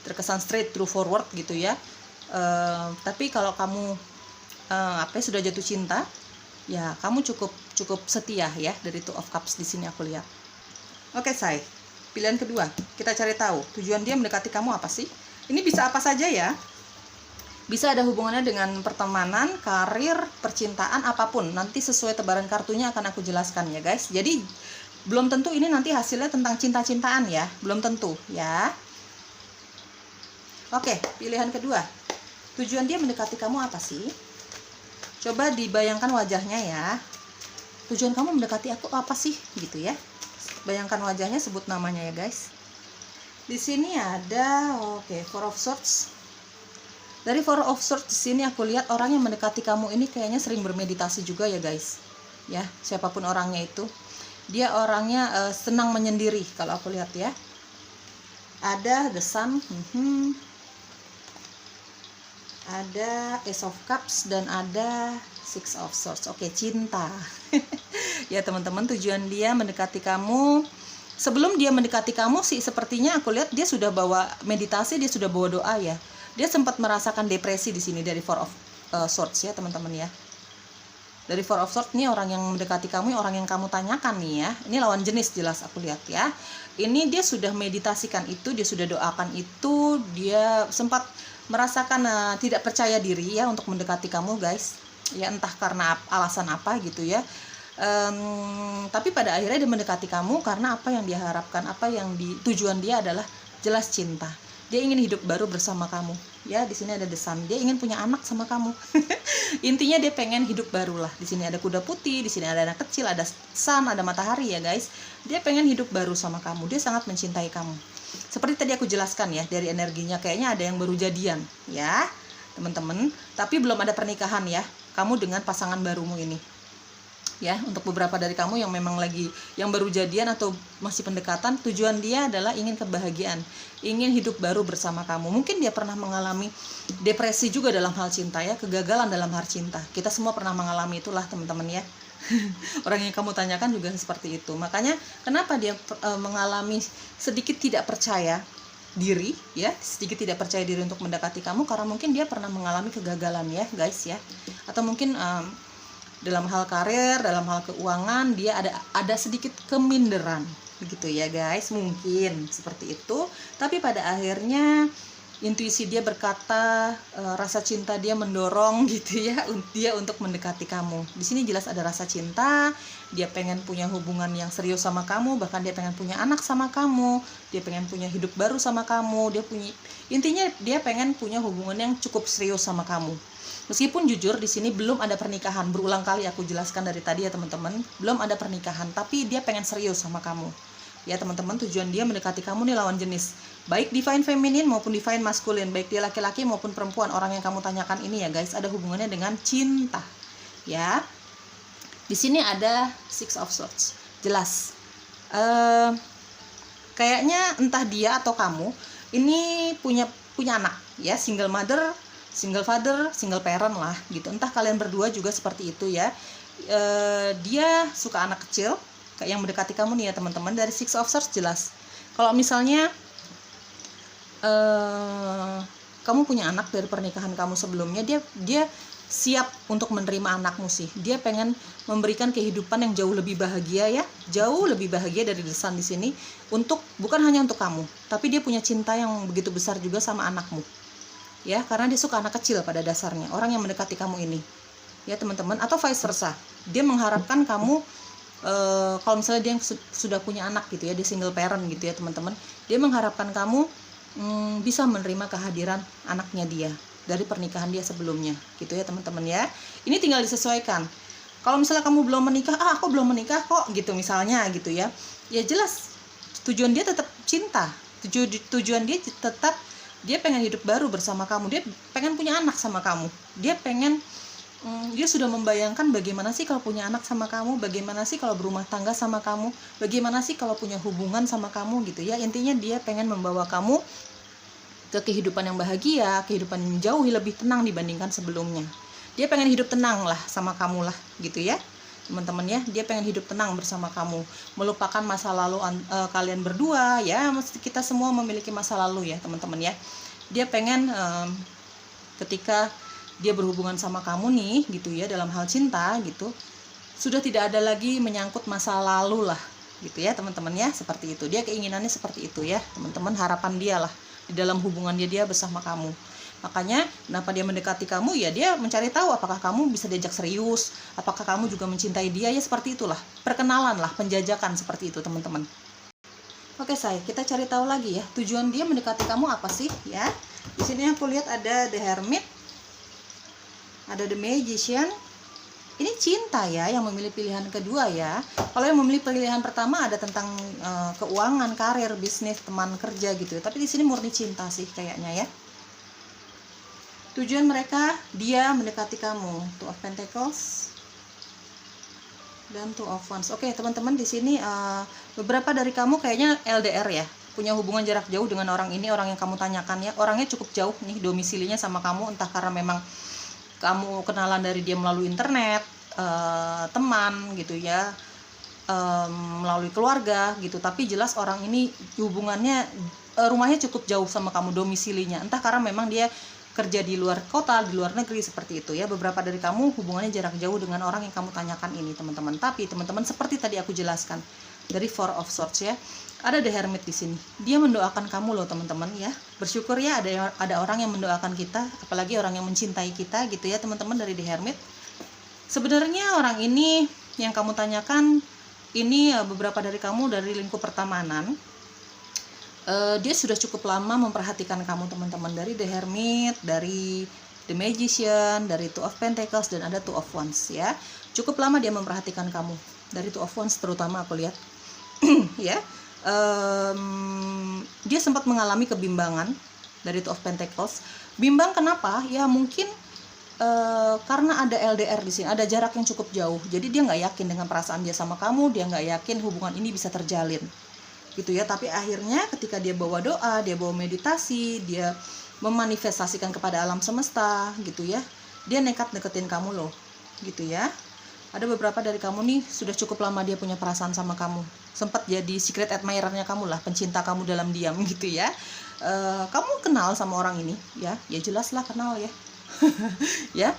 S1: terkesan straight through forward gitu ya. Tapi kalau kamu sudah jatuh cinta, Ya, kamu cukup setia ya dari Two of Cups di sini aku lihat. Oke, say. Pilihan kedua, kita cari tahu tujuan dia mendekati kamu apa sih? Ini bisa apa saja ya? Bisa ada hubungannya dengan pertemanan, karir, percintaan, apapun. Nanti sesuai tebaran kartunya akan aku jelaskan ya guys. Jadi belum tentu ini nanti hasilnya tentang cinta-cintaan ya. Belum tentu ya. Oke, pilihan kedua. Tujuan dia mendekati kamu apa sih? Coba dibayangkan wajahnya ya. Tujuan kamu mendekati aku apa sih? Gitu ya. Bayangkan wajahnya, sebut namanya ya guys. Di sini ada Four of Swords. Dari Four of Swords di sini aku lihat orang yang mendekati kamu ini kayaknya sering bermeditasi juga ya guys. Ya, siapapun orangnya itu. Dia orangnya senang menyendiri kalau aku lihat ya. Ada The Sun, ada Ace of Cups, dan ada Six of Swords. Oke, cinta. Ya teman-teman, tujuan dia mendekati kamu. Sebelum dia mendekati kamu sih sepertinya aku lihat dia sudah bawa meditasi, dia sudah bawa doa ya. Dia sempat merasakan depresi di sini dari Four of Swords ya teman-teman ya. Dari Four of Swords nih orang yang mendekati kamu, orang yang kamu tanyakan nih ya. Ini lawan jenis jelas aku lihat ya. Ini dia sudah meditasikan itu, dia sudah doakan itu, dia sempat merasakan tidak percaya diri ya untuk mendekati kamu guys. Ya entah karena alasan apa gitu ya. Tapi pada akhirnya dia mendekati kamu karena apa yang dia harapkan, tujuan dia adalah jelas cinta. Dia ingin hidup baru bersama kamu. Ya, di sini ada The Sun. Dia ingin punya anak sama kamu. Intinya dia pengen hidup baru lah. Di sini ada kuda putih, di sini ada anak kecil, ada sun, ada matahari ya guys. Dia pengen hidup baru sama kamu. Dia sangat mencintai kamu. Seperti tadi aku jelaskan ya, dari energinya kayaknya ada yang baru jadian, ya, teman-teman. Tapi belum ada pernikahan ya. Kamu dengan pasangan barumu ini. Ya, untuk beberapa dari kamu yang memang lagi yang baru jadian atau masih pendekatan, tujuan dia adalah ingin kebahagiaan, ingin hidup baru bersama kamu. Mungkin dia pernah mengalami depresi juga dalam hal cinta ya, kegagalan dalam hal cinta. Kita semua pernah mengalami itulah teman-teman ya. Orang yang kamu tanyakan juga seperti itu. Makanya kenapa dia mengalami sedikit tidak percaya diri ya, sedikit tidak percaya diri untuk mendekati kamu, karena mungkin dia pernah mengalami kegagalan ya guys ya. Atau mungkin dalam hal karir, dalam hal keuangan dia ada sedikit keminderan begitu ya guys, mungkin seperti itu. Tapi pada akhirnya intuisi dia berkata, rasa cinta dia mendorong gitu ya dia untuk mendekati kamu. Di sini jelas ada rasa cinta, dia pengen punya hubungan yang serius sama kamu, bahkan dia pengen punya anak sama kamu, dia pengen punya hidup baru sama kamu, intinya dia pengen punya hubungan yang cukup serius sama kamu. Meskipun jujur di sini belum ada pernikahan, berulang kali aku jelaskan dari tadi ya teman-teman, belum ada pernikahan, tapi dia pengen serius sama kamu. Ya teman-teman, tujuan dia mendekati kamu nih lawan jenis, baik divine feminine maupun divine masculine, baik dia laki-laki maupun perempuan. Orang yang kamu tanyakan ini ya guys, ada hubungannya dengan cinta. Ya. Di sini ada Six of Swords. Jelas. Kayaknya entah dia atau kamu ini punya anak ya, single mother, single father, single parent lah gitu. Entah kalian berdua juga seperti itu ya. Dia suka anak kecil kayak yang mendekati kamu nih ya teman-teman. Dari Six of Swords jelas. Kalau misalnya kamu punya anak dari pernikahan kamu sebelumnya, dia siap untuk menerima anakmu sih. Dia pengen memberikan kehidupan yang jauh lebih bahagia ya, jauh lebih bahagia dari The Sun di sini. Bukan hanya untuk kamu, tapi dia punya cinta yang begitu besar juga sama anakmu. Ya, karena dia suka anak kecil pada dasarnya, orang yang mendekati kamu ini. Ya teman-teman, atau vice versa. Dia mengharapkan kamu kalau misalnya dia sudah punya anak gitu ya, dia single parent gitu ya teman-teman. Dia mengharapkan kamu bisa menerima kehadiran anaknya dia dari pernikahan dia sebelumnya gitu ya teman-teman ya. Ini tinggal disesuaikan. Kalau misalnya kamu belum menikah, aku belum menikah kok gitu misalnya gitu ya. Ya jelas tujuan dia tetap cinta. Tujuan dia tetap dia pengen hidup baru bersama kamu. Dia pengen punya anak sama kamu. Dia sudah membayangkan bagaimana sih kalau punya anak sama kamu, bagaimana sih kalau berumah tangga sama kamu, bagaimana sih kalau punya hubungan sama kamu gitu ya. Intinya dia pengen membawa kamu ke kehidupan yang bahagia, kehidupan yang jauh lebih tenang dibandingkan sebelumnya. Dia pengen hidup tenang lah sama kamu lah gitu ya teman-teman ya. Dia pengen hidup tenang bersama kamu, melupakan masa lalu kalian berdua ya. Kita semua memiliki masa lalu ya teman-teman ya. Dia pengen ketika dia berhubungan sama kamu nih gitu ya, dalam hal cinta gitu, sudah tidak ada lagi menyangkut masa lalu lah, gitu ya teman-teman ya, seperti itu. Dia keinginannya seperti itu ya teman-teman, harapan dia lah di dalam hubungan dia bersama kamu. Makanya kenapa dia mendekati kamu, ya dia mencari tahu apakah kamu bisa diajak serius, apakah kamu juga mencintai dia, ya seperti itulah, perkenalan lah, penjajakan seperti itu teman-teman. Oke say, kita cari tahu lagi ya, tujuan dia mendekati kamu apa sih ya. Di sini aku lihat ada The Hermit, ada The Magician. Ini cinta ya, yang memilih pilihan kedua ya. Kalau yang memilih pilihan pertama ada tentang keuangan, karir, bisnis, teman kerja gitu. Tapi di sini murni cinta sih kayaknya ya. Tujuan mereka, dia mendekati kamu. Two of Pentacles dan Two of Wands. Oke teman-teman, di sini beberapa dari kamu kayaknya LDR ya, punya hubungan jarak jauh dengan orang ini, orang yang kamu tanyakan ya. Orangnya cukup jauh nih domisilinya sama kamu, entah karena memang kamu kenalan dari dia melalui internet, teman gitu ya, melalui keluarga gitu. Tapi jelas orang ini hubungannya, rumahnya cukup jauh sama kamu domisilinya, entah karena memang dia kerja di luar kota, di luar negeri, seperti itu ya. Beberapa dari kamu hubungannya jarak jauh dengan orang yang kamu tanyakan ini teman-teman. Tapi teman-teman, seperti tadi aku jelaskan dari Four of Swords ya, ada The Hermit di sini. Dia mendoakan kamu loh teman-teman ya. Bersyukur ya ada orang yang mendoakan kita, apalagi orang yang mencintai kita gitu ya teman-teman, dari The Hermit. Sebenarnya orang ini yang kamu tanyakan ini, beberapa dari kamu dari lingkup pertemanan, dia sudah cukup lama memperhatikan kamu teman-teman, dari The Hermit, dari The Magician, dari Two of Pentacles, dan ada Two of Wands ya. Cukup lama dia memperhatikan kamu, dari Two of Wands terutama aku lihat ya. Dia sempat mengalami kebimbangan dari Two of Pentacles. Bimbang kenapa? Ya mungkin karena ada LDR di sini, ada jarak yang cukup jauh. Jadi dia nggak yakin dengan perasaan dia sama kamu, dia nggak yakin hubungan ini bisa terjalin, gitu ya. Tapi akhirnya ketika dia bawa doa, dia bawa meditasi, dia memanifestasikan kepada alam semesta, gitu ya. Dia nekat deketin kamu loh, gitu ya. Ada beberapa dari kamu nih sudah cukup lama dia punya perasaan sama kamu, sempat jadi secret admirer-nya kamu lah, pencinta kamu dalam diam gitu ya. Kamu kenal sama orang ini ya, ya jelas lah kenal ya. Ya,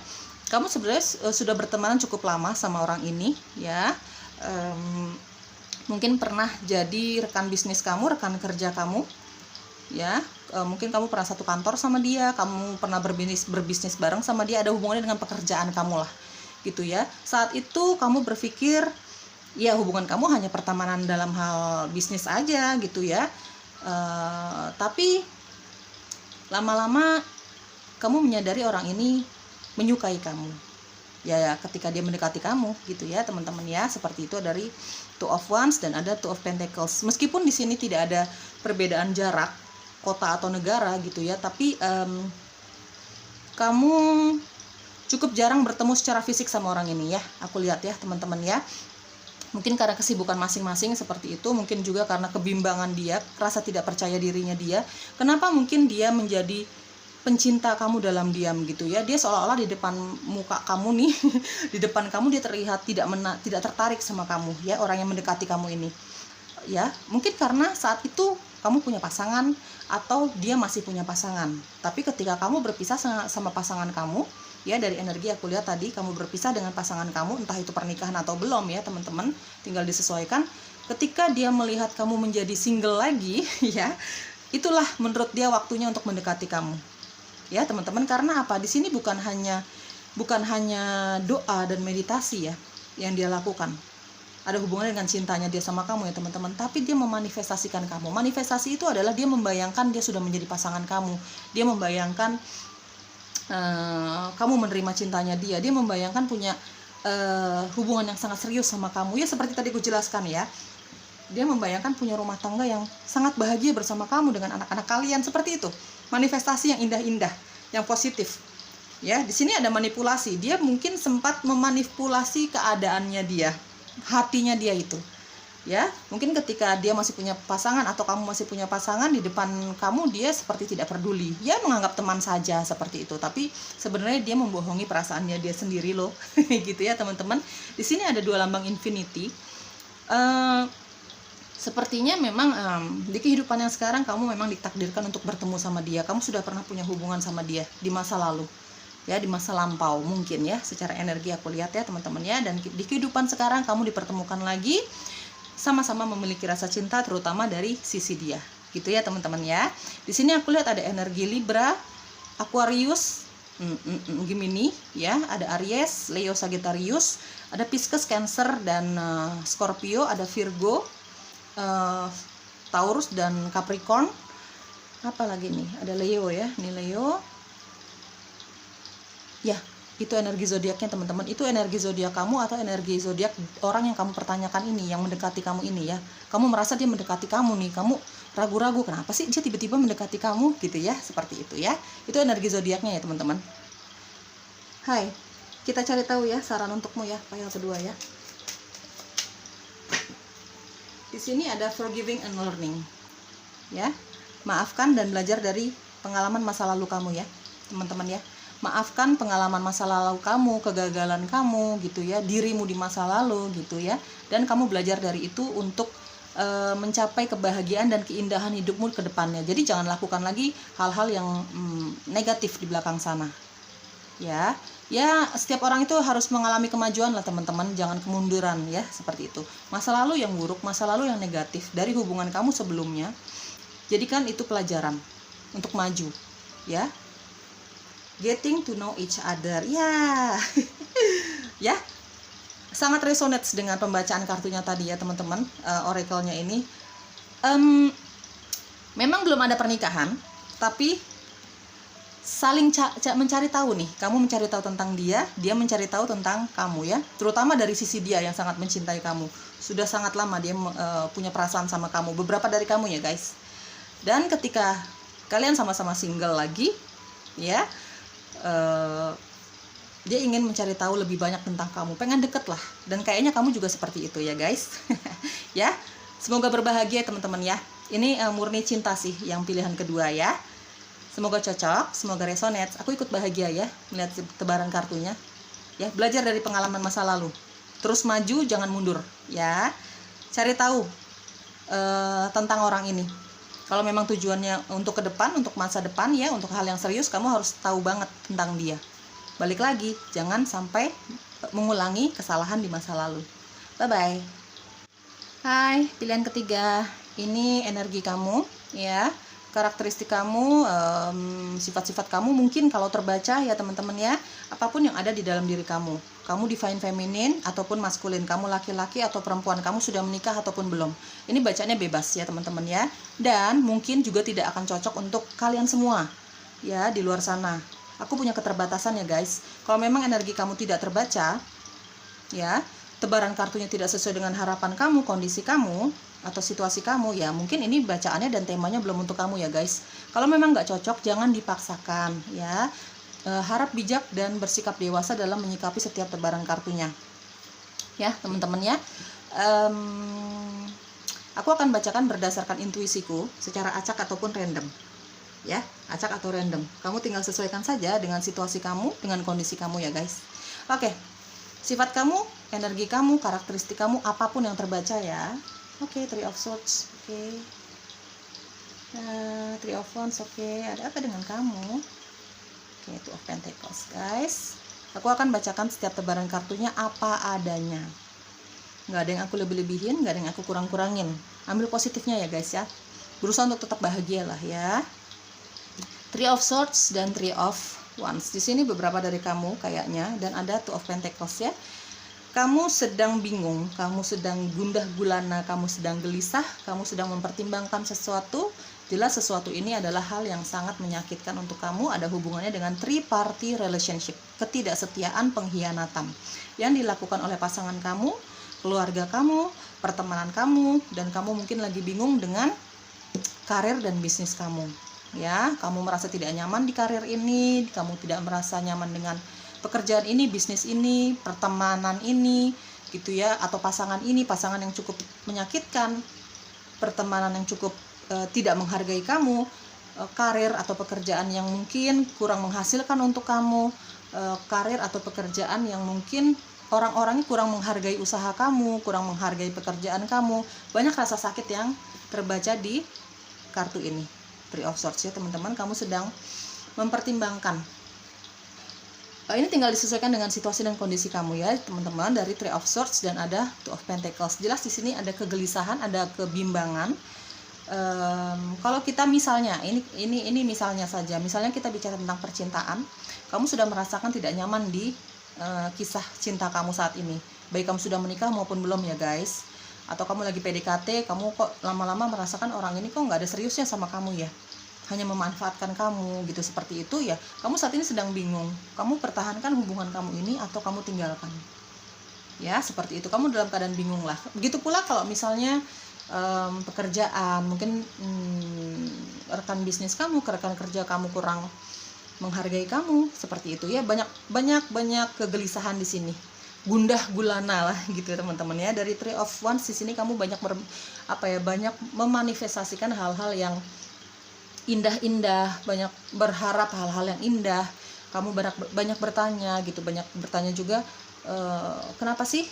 S1: kamu sebenarnya sudah bertemanan cukup lama sama orang ini ya. Mungkin pernah jadi rekan bisnis kamu, rekan kerja kamu ya. Mungkin kamu pernah satu kantor sama dia, kamu pernah berbisnis bareng sama dia, ada hubungannya dengan pekerjaan kamu lah, gitu ya. Saat itu kamu berpikir ya hubungan kamu hanya pertemanan dalam hal bisnis aja gitu ya. Tapi lama-lama kamu menyadari orang ini menyukai kamu ya, ketika dia mendekati kamu gitu ya teman-teman ya. Seperti itu dari Two of Wands dan ada Two of Pentacles. Meskipun di sini tidak ada perbedaan jarak kota atau negara gitu ya, tapi kamu cukup jarang bertemu secara fisik sama orang ini ya, aku lihat ya teman-teman ya. Mungkin karena kesibukan masing-masing seperti itu, mungkin juga karena kebimbangan dia, rasa tidak percaya dirinya dia. Kenapa mungkin dia menjadi pencinta kamu dalam diam gitu ya. Dia seolah-olah di depan muka kamu nih di depan kamu dia terlihat tidak tertarik sama kamu ya, orang yang mendekati kamu ini ya. Mungkin karena saat itu kamu punya pasangan atau dia masih punya pasangan. Tapi ketika kamu berpisah sama pasangan kamu ya, dari energi aku lihat tadi kamu berpisah dengan pasangan kamu, entah itu pernikahan atau belum ya teman-teman, tinggal disesuaikan. Ketika dia melihat kamu menjadi single lagi ya, itulah menurut dia waktunya untuk mendekati kamu ya teman-teman. Karena apa? Di sini bukan hanya doa dan meditasi ya yang dia lakukan, ada hubungannya dengan cintanya dia sama kamu ya teman-teman, tapi dia memanifestasikan kamu. Manifestasi itu adalah dia membayangkan dia sudah menjadi pasangan kamu, dia membayangkan kamu menerima cintanya dia membayangkan punya hubungan yang sangat serius sama kamu ya, seperti tadi aku jelaskan ya. Dia membayangkan punya rumah tangga yang sangat bahagia bersama kamu dengan anak-anak kalian, seperti itu. Manifestasi yang indah-indah, yang positif. Ya, di sini ada manipulasi. Dia mungkin sempat memanipulasi keadaannya dia, hatinya dia itu. Ya, mungkin ketika dia masih punya pasangan atau kamu masih punya pasangan, di depan kamu dia seperti tidak peduli. Ya, menganggap teman saja seperti itu. Tapi sebenarnya dia membohongi perasaannya dia sendiri loh. Gitu ya, teman-teman. Di sini ada dua lambang infinity. Sepertinya memang di kehidupan yang sekarang kamu memang ditakdirkan untuk bertemu sama dia. Kamu sudah pernah punya hubungan sama dia di masa lalu ya, di masa lampau mungkin ya, secara energi aku lihat ya teman-teman ya. Dan di kehidupan sekarang kamu dipertemukan lagi, sama-sama memiliki rasa cinta, terutama dari sisi dia, gitu ya teman-teman ya. Di sini aku lihat ada energi Libra, Aquarius, Gemini ya, ada Aries, Leo, Sagittarius, ada Pisces, Cancer, dan Scorpio, ada Virgo, Taurus, dan Capricorn. Apa lagi nih? Ada Leo ya, ini Leo. Ya, itu energi zodiaknya teman-teman. Itu energi zodiak kamu atau energi zodiak orang yang kamu pertanyakan ini, yang mendekati kamu ini ya. Kamu merasa dia mendekati kamu nih, kamu ragu-ragu kenapa sih dia tiba-tiba mendekati kamu gitu ya, seperti itu ya. Itu energi zodiaknya ya teman-teman. Hai, kita cari tahu ya saran untukmu ya, file kedua ya. Di sini ada forgiving and learning. Ya. Maafkan dan belajar dari pengalaman masa lalu kamu ya, teman-teman ya. Maafkan pengalaman masa lalu kamu, kegagalan kamu gitu ya, dirimu di masa lalu gitu ya. Dan kamu belajar dari itu untuk mencapai kebahagiaan dan keindahan hidupmu ke depannya. Jadi jangan lakukan lagi hal-hal yang negatif di belakang sana. Ya, setiap orang itu harus mengalami kemajuan lah teman-teman, jangan kemunduran ya, seperti itu. Masa lalu yang buruk, masa lalu yang negatif dari hubungan kamu sebelumnya, jadikan itu pelajaran untuk maju ya. Getting to know each other ya. Ya, sangat resonate dengan pembacaan kartunya tadi ya teman-teman. Oracle-nya ini memang belum ada pernikahan, tapi saling mencari tahu nih. Kamu mencari tahu tentang dia, dia mencari tahu tentang kamu ya. Terutama dari sisi dia yang sangat mencintai kamu. Sudah sangat lama dia punya perasaan sama kamu, beberapa dari kamu ya guys. Dan ketika kalian sama-sama single lagi ya, dia ingin mencari tahu lebih banyak tentang kamu, pengen deket lah. Dan kayaknya kamu juga seperti itu ya guys. Ya, semoga berbahagia teman-teman ya. Ini murni cinta sih yang pilihan kedua ya. Semoga cocok, semoga resonate. Aku ikut bahagia ya melihat tebaran kartunya ya. Belajar dari pengalaman masa lalu, terus maju, jangan mundur ya. Cari tahu tentang orang ini. Kalau memang tujuannya untuk ke depan, untuk masa depan ya, untuk hal yang serius, kamu harus tahu banget tentang dia. Balik lagi, jangan sampai mengulangi kesalahan di masa lalu. Bye-bye. Hai, pilihan ketiga. Ini energi kamu ya, karakteristik kamu, sifat-sifat kamu mungkin kalau terbaca ya teman-teman ya, apapun yang ada di dalam diri kamu. Kamu divine feminine ataupun maskulin, kamu laki-laki atau perempuan, kamu sudah menikah ataupun belum. Ini bacanya bebas ya teman-teman ya. Dan mungkin juga tidak akan cocok untuk kalian semua ya di luar sana. Aku punya keterbatasan ya guys. Kalau memang energi kamu tidak terbaca ya, tebaran kartunya tidak sesuai dengan harapan kamu, kondisi kamu atau situasi kamu ya, mungkin ini bacaannya dan temanya belum untuk kamu ya guys. Kalau memang nggak cocok, jangan dipaksakan ya. Harap bijak dan bersikap dewasa dalam menyikapi setiap tebaran kartunya ya teman-teman ya. Aku akan bacakan berdasarkan intuisiku secara acak ataupun random ya, acak atau random. Kamu tinggal sesuaikan saja dengan situasi kamu, dengan kondisi kamu ya guys. Oke, sifat kamu, energi kamu, karakteristik kamu, apapun yang terbaca ya. Oke, Three of Swords. Oke, Three of Wands. Oke, ada apa dengan kamu? Oke, Two of Pentacles guys. Aku akan bacakan setiap tebaran kartunya apa adanya. Nggak ada yang aku lebih-lebihin, nggak ada yang aku kurang-kurangin. Ambil positifnya ya guys ya. Berusaha untuk tetap bahagia lah ya. Three of Swords dan Three of Wands. Di sini beberapa dari kamu kayaknya, dan ada Two of Pentacles ya. Kamu sedang bingung, kamu sedang gundah gulana, kamu sedang gelisah, kamu sedang mempertimbangkan sesuatu. Jelas sesuatu ini adalah hal yang sangat menyakitkan untuk kamu, ada hubungannya dengan three-party relationship, ketidaksetiaan, pengkhianatan yang dilakukan oleh pasangan kamu, keluarga kamu, pertemanan kamu, dan kamu mungkin lagi bingung dengan karir dan bisnis kamu. Ya, kamu merasa tidak nyaman di karir ini, kamu tidak merasa nyaman dengan pekerjaan ini, bisnis ini, pertemanan ini, gitu ya, atau pasangan ini, pasangan yang cukup menyakitkan, pertemanan yang cukup tidak menghargai kamu, karir atau pekerjaan yang mungkin kurang menghasilkan untuk kamu, karir atau pekerjaan yang mungkin orang-orangnya kurang menghargai usaha kamu, kurang menghargai pekerjaan kamu. Banyak rasa sakit yang terbaca di kartu ini, Three of Swords ya teman-teman. Kamu sedang mempertimbangkan Ini tinggal disesuaikan dengan situasi dan kondisi kamu ya teman-teman. Dari Three of Swords dan ada Two of Pentacles. Jelas di sini ada kegelisahan, ada kebimbangan. Kalau kita misalnya ini misalnya saja, misalnya kita bicara tentang percintaan, kamu sudah merasakan tidak nyaman di kisah cinta kamu saat ini, baik kamu sudah menikah maupun belum ya guys, atau kamu lagi PDKT, kamu kok lama-lama merasakan orang ini kok nggak ada seriusnya sama kamu ya, hanya memanfaatkan kamu gitu, seperti itu ya. Kamu saat ini sedang bingung, kamu pertahankan hubungan kamu ini atau kamu tinggalkan ya, seperti itu. Kamu dalam keadaan bingung lah. Begitu pula kalau misalnya pekerjaan, mungkin rekan bisnis kamu, rekan kerja kamu kurang menghargai kamu, seperti itu ya. Banyak kegelisahan di sini, gundah gulana lah gitu teman-teman ya. Dari Three of Wands di sini kamu banyak banyak memanifestasikan hal-hal yang indah-indah, banyak berharap hal-hal yang indah. Kamu banyak bertanya gitu, banyak bertanya juga, kenapa sih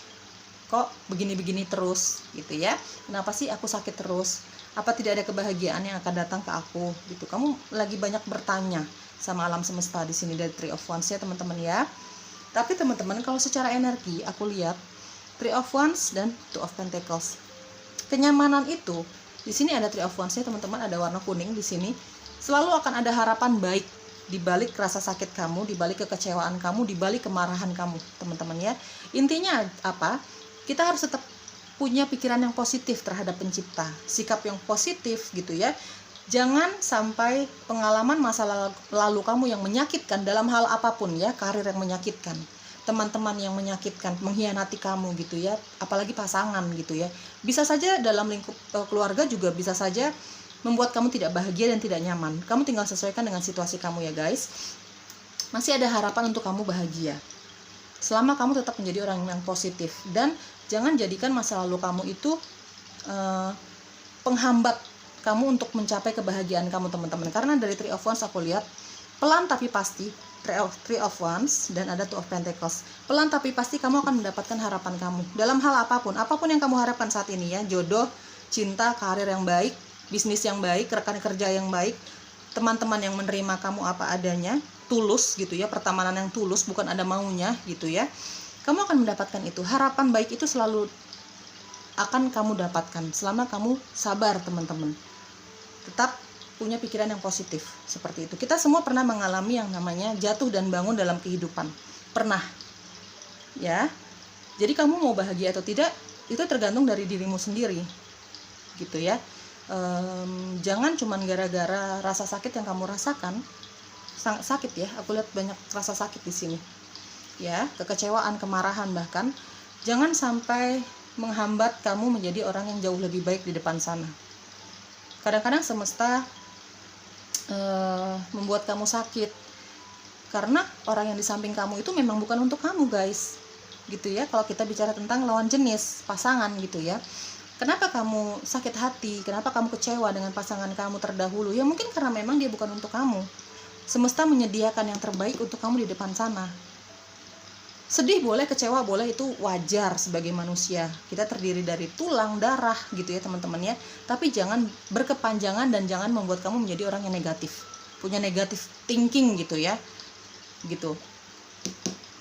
S1: kok begini-begini terus gitu ya, kenapa sih aku sakit terus, apa tidak ada kebahagiaan yang akan datang ke aku gitu. Kamu lagi banyak bertanya sama alam semesta di sini dari Three of Wands ya teman-teman ya. Tapi teman-teman, kalau secara energi aku lihat Three of Wands dan Two of Pentacles, kenyamanan itu di sini ada Three of Wands ya teman-teman, ada warna kuning di sini. Selalu akan ada harapan baik di balik rasa sakit kamu, di balik kekecewaan kamu, di balik kemarahan kamu teman-teman ya. Intinya apa? Kita harus tetap punya pikiran yang positif terhadap pencipta, sikap yang positif gitu ya. Jangan sampai pengalaman masa lalu kamu yang menyakitkan dalam hal apapun ya, karir yang menyakitkan, teman-teman yang menyakitkan, mengkhianati kamu gitu ya, apalagi pasangan gitu ya. Bisa saja dalam lingkup keluarga juga bisa saja membuat kamu tidak bahagia dan tidak nyaman. Kamu tinggal sesuaikan dengan situasi kamu ya guys. Masih ada harapan untuk kamu bahagia selama kamu tetap menjadi orang yang positif, dan jangan jadikan masa lalu kamu itu penghambat kamu untuk mencapai kebahagiaan kamu teman-teman. Karena dari Three of Wands aku lihat pelan tapi pasti, Three of Wands dan ada Two of Pentacles. Pelan tapi pasti kamu akan mendapatkan harapan kamu dalam hal apapun yang kamu harapkan saat ini ya. Jodoh, cinta, karir yang baik, bisnis yang baik, rekan kerja yang baik, teman-teman yang menerima kamu apa adanya, tulus gitu ya, pertemanan yang tulus, bukan ada maunya gitu ya. Kamu akan mendapatkan itu. Harapan baik itu selalu akan kamu dapatkan selama kamu sabar teman-teman. Tetap punya pikiran yang positif, seperti itu. Kita semua pernah mengalami yang namanya jatuh dan bangun dalam kehidupan. Pernah ya. Jadi kamu mau bahagia atau tidak, itu tergantung dari dirimu sendiri gitu ya. Jangan cuman gara-gara rasa sakit yang kamu rasakan, sakit ya, aku lihat banyak rasa sakit di sini ya, kekecewaan, kemarahan, bahkan jangan sampai menghambat kamu menjadi orang yang jauh lebih baik di depan sana. Kadang-kadang semesta membuat kamu sakit karena orang yang di samping kamu itu memang bukan untuk kamu guys gitu ya. Kalau kita bicara tentang lawan jenis, pasangan gitu ya, kenapa kamu sakit hati, kenapa kamu kecewa dengan pasangan kamu terdahulu? Ya mungkin karena memang dia bukan untuk kamu. Semesta menyediakan yang terbaik untuk kamu di depan sana. Sedih boleh, kecewa boleh, itu wajar sebagai manusia. Kita terdiri dari tulang, darah gitu ya teman-teman ya. Tapi jangan berkepanjangan dan jangan membuat kamu menjadi orang yang negatif, punya negatif thinking gitu ya. Gitu.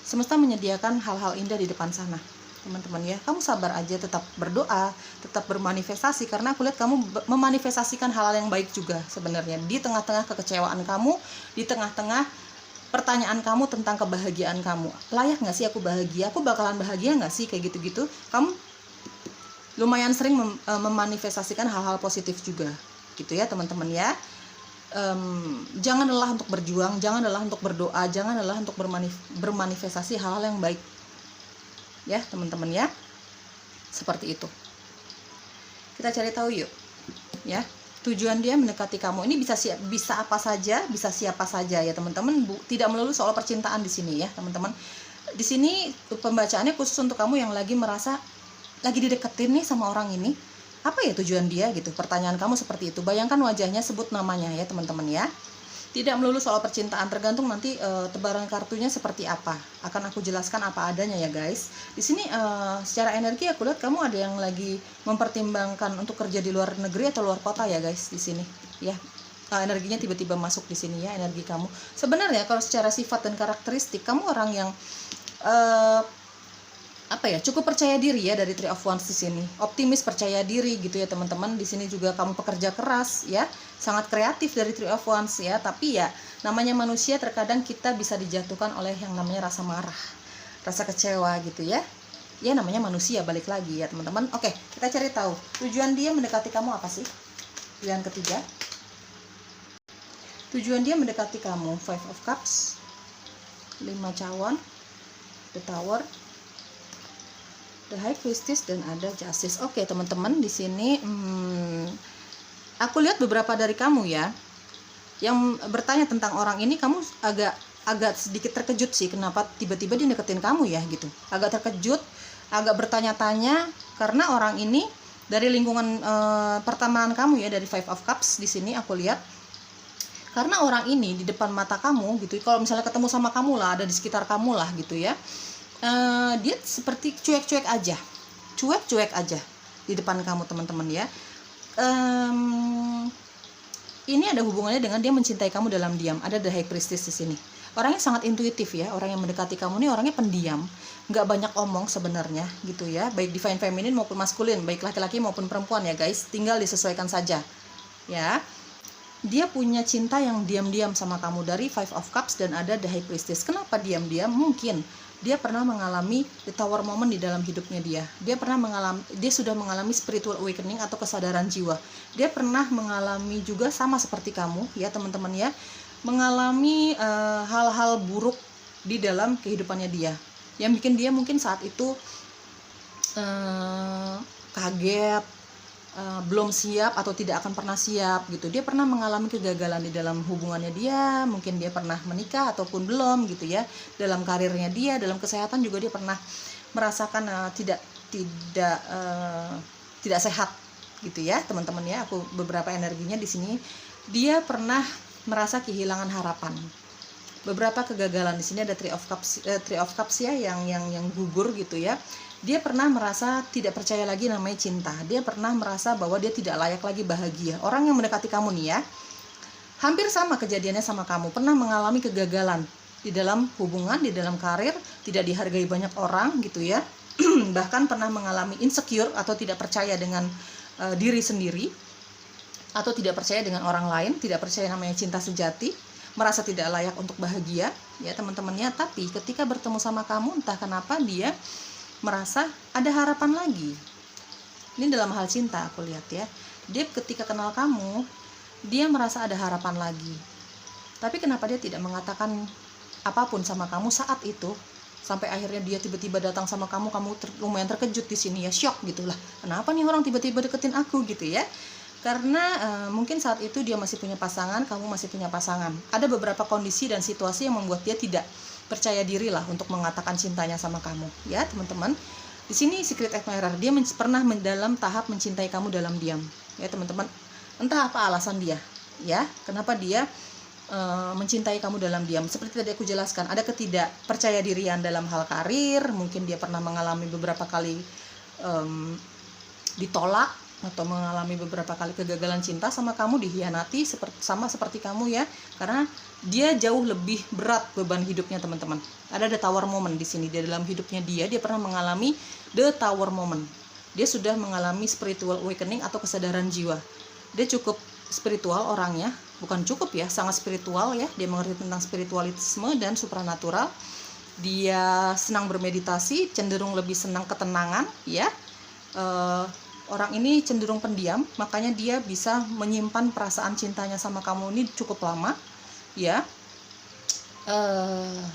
S1: Semesta menyediakan hal-hal indah di depan sana teman-teman ya. Kamu sabar aja, tetap berdoa, tetap bermanifestasi, karena aku lihat kamu memanifestasikan hal-hal yang baik juga sebenarnya di tengah-tengah kekecewaan kamu, di tengah-tengah pertanyaan kamu tentang kebahagiaan kamu. Layak nggak sih aku bahagia? Aku bakalan bahagia nggak sih? Kayak gitu-gitu. Kamu lumayan sering memanifestasikan hal-hal positif juga gitu ya teman-teman ya. Jangan lelah untuk berjuang, jangan lelah untuk berdoa, jangan lelah untuk bermanifestasi hal-hal yang baik ya teman-teman ya. Seperti itu. Kita cari tahu yuk ya. Tujuan dia mendekati kamu ini bisa apa saja, bisa siapa saja ya teman-teman. Tidak melulu soal percintaan di sini ya teman-teman. Di sini pembacaannya khusus untuk kamu yang lagi merasa lagi dideketin nih sama orang ini. Apa ya tujuan dia gitu? Pertanyaan kamu seperti itu. Bayangkan wajahnya, sebut namanya ya teman-teman ya. Tidak melulu soal percintaan, tergantung nanti tebaran kartunya seperti apa. Akan aku jelaskan apa adanya ya guys. Di sini secara energi aku lihat kamu ada yang lagi mempertimbangkan untuk kerja di luar negeri atau luar kota ya guys di sini. Ya, energinya tiba-tiba masuk di sini ya, energi kamu. Sebenarnya kalau secara sifat dan karakteristik kamu orang yang cukup percaya diri ya dari Three of Wands di sini. Optimis, percaya diri gitu ya teman-teman. Di sini juga kamu pekerja keras ya, sangat kreatif dari Three of Wands ya. Tapi ya namanya manusia, terkadang kita bisa dijatuhkan oleh yang namanya rasa marah, rasa kecewa gitu ya. Ya namanya manusia, balik lagi ya teman-teman. Oke, kita cari tahu tujuan dia mendekati kamu apa sih? Pilihan ketiga. Tujuan dia mendekati kamu, Five of Cups, 5 cawan, The Tower, The High Priestess, dan ada Justice. Oke teman-teman, di sini aku lihat beberapa dari kamu ya yang bertanya tentang orang ini. Kamu agak sedikit terkejut sih, kenapa tiba-tiba dia deketin kamu ya gitu. Agak terkejut, agak bertanya-tanya, karena orang ini dari lingkungan pertemanan kamu ya, dari Five of Cups di sini aku lihat. Karena orang ini di depan mata kamu gitu, kalau misalnya ketemu sama kamu lah, ada di sekitar kamu lah gitu ya, dia seperti cuek-cuek aja di depan kamu teman-teman ya. Ini ada hubungannya dengan dia mencintai kamu dalam diam. Ada The High Priestess di sini. Orangnya sangat intuitif ya, orang yang mendekati kamu ini orangnya pendiam, nggak banyak omong sebenarnya gitu ya, baik divine feminine maupun maskulin, baik laki-laki maupun perempuan ya guys, tinggal disesuaikan saja ya. Dia punya cinta yang diam-diam sama kamu dari Five of Cups dan ada The High Priestess. Kenapa diam-diam? Mungkin dia pernah mengalami the tower moment di dalam hidupnya dia. Dia sudah mengalami spiritual awakening atau kesadaran jiwa. Dia pernah mengalami juga sama seperti kamu ya teman-teman ya, mengalami hal-hal buruk di dalam kehidupannya dia, yang bikin dia mungkin saat itu kaget, belum siap atau tidak akan pernah siap gitu. Dia pernah mengalami kegagalan di dalam hubungannya dia, mungkin dia pernah menikah ataupun belum gitu ya. Dalam karirnya dia, dalam kesehatan juga dia pernah merasakan tidak sehat gitu ya teman-teman ya. Aku beberapa energinya di sini, dia pernah merasa kehilangan harapan. Beberapa kegagalan di sini ada Three of Cups ya, yang gugur gitu ya. Dia pernah merasa tidak percaya lagi namanya cinta. Dia pernah merasa bahwa dia tidak layak lagi bahagia. Orang yang mendekati kamu nih ya, hampir sama kejadiannya sama kamu. Pernah mengalami kegagalan di dalam hubungan, di dalam karir, tidak dihargai banyak orang gitu ya. Bahkan pernah mengalami insecure atau tidak percaya dengan diri sendiri, atau tidak percaya dengan orang lain, tidak percaya namanya cinta sejati, merasa tidak layak untuk bahagia ya teman-temannya. Tapi ketika bertemu sama kamu, entah kenapa dia merasa ada harapan lagi. Ini dalam hal cinta aku lihat ya. Dia ketika kenal kamu, dia merasa ada harapan lagi. Tapi kenapa dia tidak mengatakan apapun sama kamu saat itu, sampai akhirnya dia tiba-tiba datang sama kamu lumayan terkejut di sini ya, shock gitulah. Kenapa nih orang tiba-tiba deketin aku gitu ya? Karena mungkin saat itu dia masih punya pasangan, kamu masih punya pasangan. Ada beberapa kondisi dan situasi yang membuat dia tidak percaya diri lah untuk mengatakan cintanya sama kamu ya teman-teman. Di sini secret admirer, dia pernah dalam tahap mencintai kamu dalam diam ya teman-teman. Entah apa alasan dia ya, kenapa dia mencintai kamu dalam diam. Seperti tadi aku jelaskan, ada ketidakpercaya dirian dalam hal karir. Mungkin dia pernah mengalami beberapa kali ditolak, atau mengalami beberapa kali kegagalan cinta sama kamu, dihianati sama seperti kamu ya. Karena dia jauh lebih berat beban hidupnya teman-teman. Ada the tower moment di sini. Di dalam hidupnya dia pernah mengalami the tower moment. Dia sudah mengalami spiritual awakening atau kesadaran jiwa. Dia cukup spiritual orangnya, bukan cukup ya, sangat spiritual ya. Dia mengerti tentang spiritualisme dan supranatural. Dia senang bermeditasi, cenderung lebih senang ketenangan ya. Orang ini cenderung pendiam, makanya dia bisa menyimpan perasaan cintanya sama kamu ini cukup lama ya.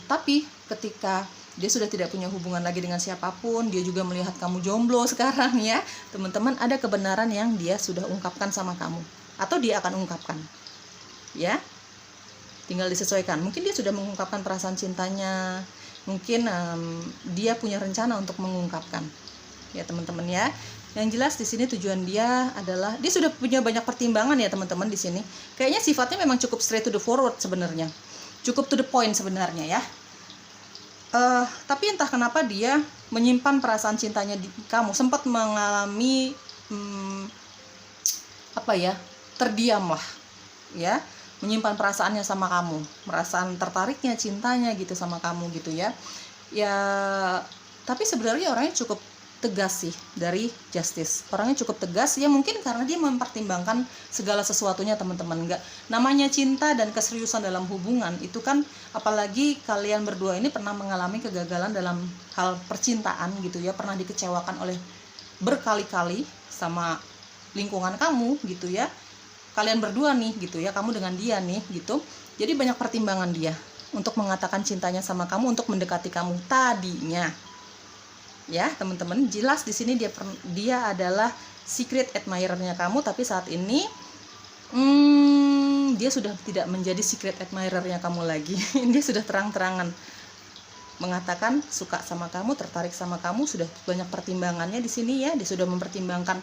S1: Tapi ketika dia sudah tidak punya hubungan lagi dengan siapapun, dia juga melihat kamu jomblo sekarang ya teman-teman, ada kebenaran yang dia sudah ungkapkan sama kamu, atau dia akan ungkapkan ya, tinggal disesuaikan. Mungkin dia sudah mengungkapkan perasaan cintanya, mungkin dia punya rencana untuk mengungkapkan ya teman-teman ya. Yang jelas di sini tujuan dia adalah dia sudah punya banyak pertimbangan ya teman-teman di sini. Kayaknya sifatnya memang cukup straight to the forward sebenarnya, cukup to the point sebenarnya ya. Tapi entah kenapa dia menyimpan perasaan cintanya di kamu, sempat mengalami terdiam lah ya, menyimpan perasaannya sama kamu, perasaan tertariknya, cintanya gitu sama kamu gitu ya. Ya, tapi sebenarnya orangnya cukup tegas sih dari Justice. Orangnya cukup tegas ya, mungkin karena dia mempertimbangkan segala sesuatunya teman-teman. Enggak, namanya cinta dan keseriusan dalam hubungan itu kan, apalagi kalian berdua ini pernah mengalami kegagalan dalam hal percintaan gitu ya, pernah dikecewakan oleh berkali-kali sama lingkungan kamu gitu ya. Kalian berdua nih gitu ya, kamu dengan dia nih gitu. Jadi banyak pertimbangan dia untuk mengatakan cintanya sama kamu, untuk mendekati kamu tadinya. Ya, teman-teman, jelas di sini dia adalah secret admirer-nya kamu, tapi saat ini dia sudah tidak menjadi secret admirer-nya kamu lagi. Dia sudah terang-terangan mengatakan suka sama kamu, tertarik sama kamu, sudah banyak pertimbangannya di sini ya. Dia sudah mempertimbangkan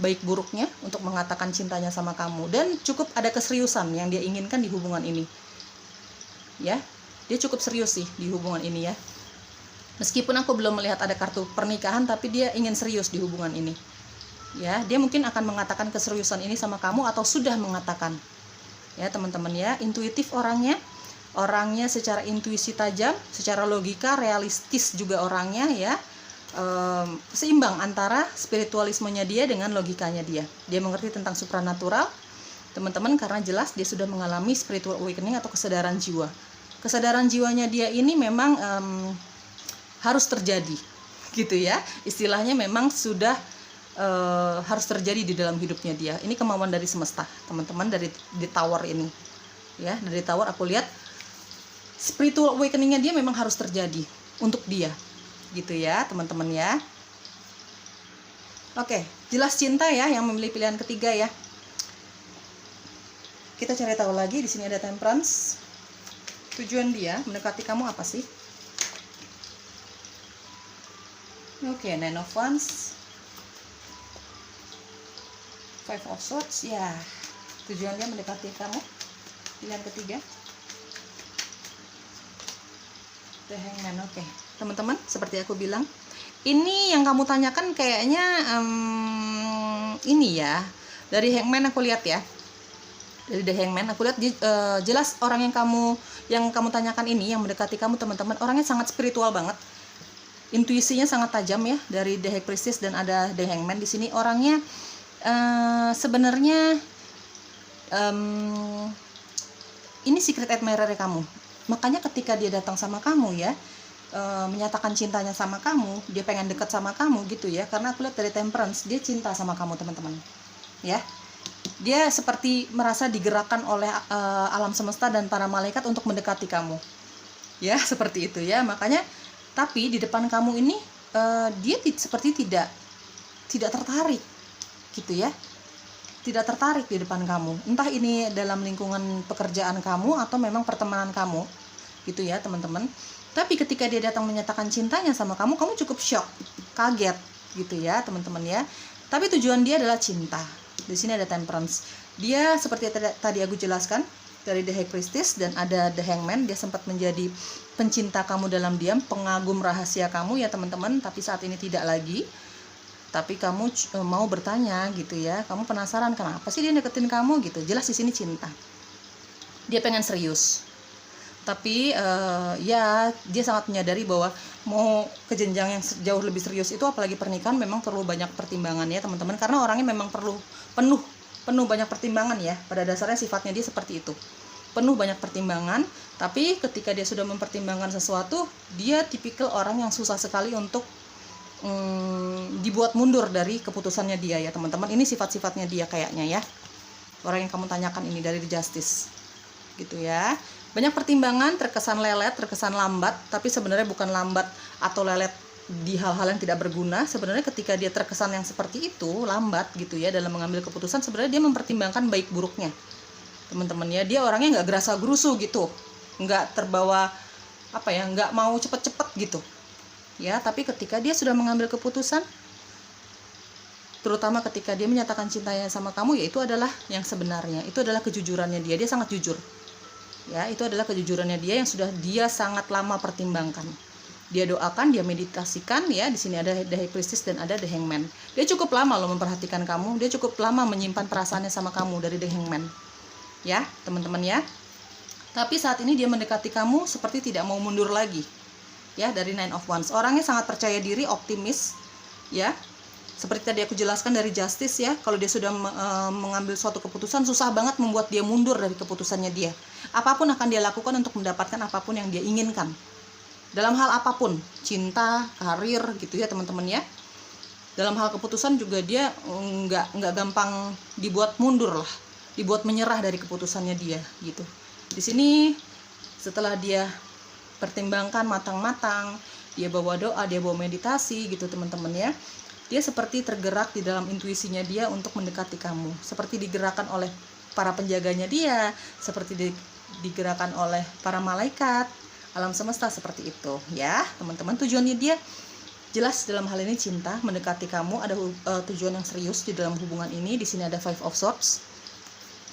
S1: baik buruknya untuk mengatakan cintanya sama kamu, dan cukup ada keseriusan yang dia inginkan di hubungan ini. Ya, dia cukup serius sih di hubungan ini ya. Meskipun aku belum melihat ada kartu pernikahan, tapi dia ingin serius di hubungan ini. Ya, dia mungkin akan mengatakan keseriusan ini sama kamu atau sudah mengatakan. Ya, teman-teman ya, intuitif orangnya. Orangnya secara intuisi tajam, secara logika realistis juga orangnya ya. Seimbang antara spiritualismenya dia dengan logikanya dia. Dia mengerti tentang supranatural, teman-teman, karena jelas dia sudah mengalami spiritual awakening atau kesadaran jiwa. Kesadaran jiwanya dia ini memang harus terjadi gitu ya, istilahnya memang sudah harus terjadi di dalam hidupnya dia. Ini kemauan dari semesta teman-teman, dari di tower ini ya. Dari tower aku lihat spiritual awakeningnya dia memang harus terjadi untuk dia gitu ya teman-teman ya. Oke, jelas cinta ya yang memilih pilihan ketiga ya. Kita cari tahu lagi, di sini ada Temperance. Tujuan dia mendekati kamu apa sih? Oke, Nine of Wands, Five of Swords, ya. Tujuan dia mendekati kamu, pilihan ketiga. The Hangman, oke. Teman-teman, seperti aku bilang, ini yang kamu tanyakan kayaknya ini ya. Dari Hangman aku lihat ya. Dari The Hangman aku lihat jelas orang yang kamu tanyakan ini, yang mendekati kamu teman-teman, orangnya sangat spiritual banget. Intuisinya sangat tajam ya, dari The High Priestess dan ada The Hangman di sini. Orangnya sebenarnya ini secret admirer kamu. Makanya ketika dia datang sama kamu ya, menyatakan cintanya sama kamu, dia pengen deket sama kamu gitu ya. Karena aku lihat dari Temperance, dia cinta sama kamu teman-teman. Ya, dia seperti merasa digerakkan oleh alam semesta dan para malaikat untuk mendekati kamu. Ya, seperti itu ya. Makanya tapi di depan kamu ini dia seperti tidak tertarik gitu ya, tidak tertarik di depan kamu. Entah ini dalam lingkungan pekerjaan kamu atau memang pertemanan kamu gitu ya teman-teman. Tapi ketika dia datang menyatakan cintanya sama kamu, kamu cukup shock, kaget gitu ya teman-teman ya. Tapi tujuan dia adalah cinta. Di sini ada Temperance. Dia seperti tadi aku jelaskan, dari The High Priestess dan ada The Hangman. Dia sempat menjadi pencinta kamu dalam diam, pengagum rahasia kamu ya teman-teman, tapi saat ini tidak lagi. Tapi kamu mau bertanya gitu ya, kamu penasaran kenapa sih dia deketin kamu gitu. Jelas di sini cinta, dia pengen serius. Tapi ya dia sangat menyadari bahwa mau ke jenjang yang jauh lebih serius itu, apalagi pernikahan, memang perlu banyak pertimbangan ya teman-teman. Karena orangnya memang perlu penuh banyak pertimbangan ya. Pada dasarnya sifatnya dia seperti itu, penuh banyak pertimbangan. Tapi ketika dia sudah mempertimbangkan sesuatu, dia tipikal orang yang susah sekali untuk dibuat mundur dari keputusannya dia ya teman-teman. Ini sifat-sifatnya dia kayaknya ya, orang yang kamu tanyakan ini dari The Justice gitu ya. Banyak pertimbangan, terkesan lelet, terkesan lambat, tapi sebenarnya bukan lambat atau lelet di hal-hal yang tidak berguna. Sebenarnya ketika dia terkesan yang seperti itu, lambat gitu ya dalam mengambil keputusan, sebenarnya dia mempertimbangkan baik buruknya teman-teman ya. Dia orangnya nggak gerasa gerusu gitu, nggak terbawa nggak mau cepet-cepet gitu ya. Tapi ketika dia sudah mengambil keputusan, terutama ketika dia menyatakan cintanya sama kamu, ya itu adalah yang sebenarnya, itu adalah kejujurannya dia. Dia sangat jujur ya, itu adalah kejujurannya dia yang sudah dia sangat lama pertimbangkan. Dia doakan, dia meditasikan ya. Di sini ada The High Priestess dan ada The Hangman. Dia cukup lama loh memperhatikan kamu, dia cukup lama menyimpan perasaannya sama kamu dari The Hangman ya teman-teman ya. Tapi saat ini dia mendekati kamu seperti tidak mau mundur lagi, ya, dari Nine of Wands. Orangnya sangat percaya diri, optimis, ya. Seperti tadi aku jelaskan dari Justice, ya, kalau dia sudah mengambil suatu keputusan, susah banget membuat dia mundur dari keputusannya dia. Apapun akan dia lakukan untuk mendapatkan apapun yang dia inginkan. Dalam hal apapun, cinta, karir, gitu ya teman-teman ya. Dalam hal keputusan juga dia nggak gampang dibuat mundur lah, dibuat menyerah dari keputusannya dia, gitu. Di sini setelah dia pertimbangkan matang-matang, dia bawa doa, dia bawa meditasi gitu teman-teman ya. Dia seperti tergerak di dalam intuisinya dia untuk mendekati kamu, seperti digerakkan oleh para penjaganya dia, seperti digerakkan oleh para malaikat, alam semesta, seperti itu ya teman-teman. Tujuannya dia jelas dalam hal ini cinta, mendekati kamu, ada tujuan yang serius di dalam hubungan ini. Di sini ada Five of Swords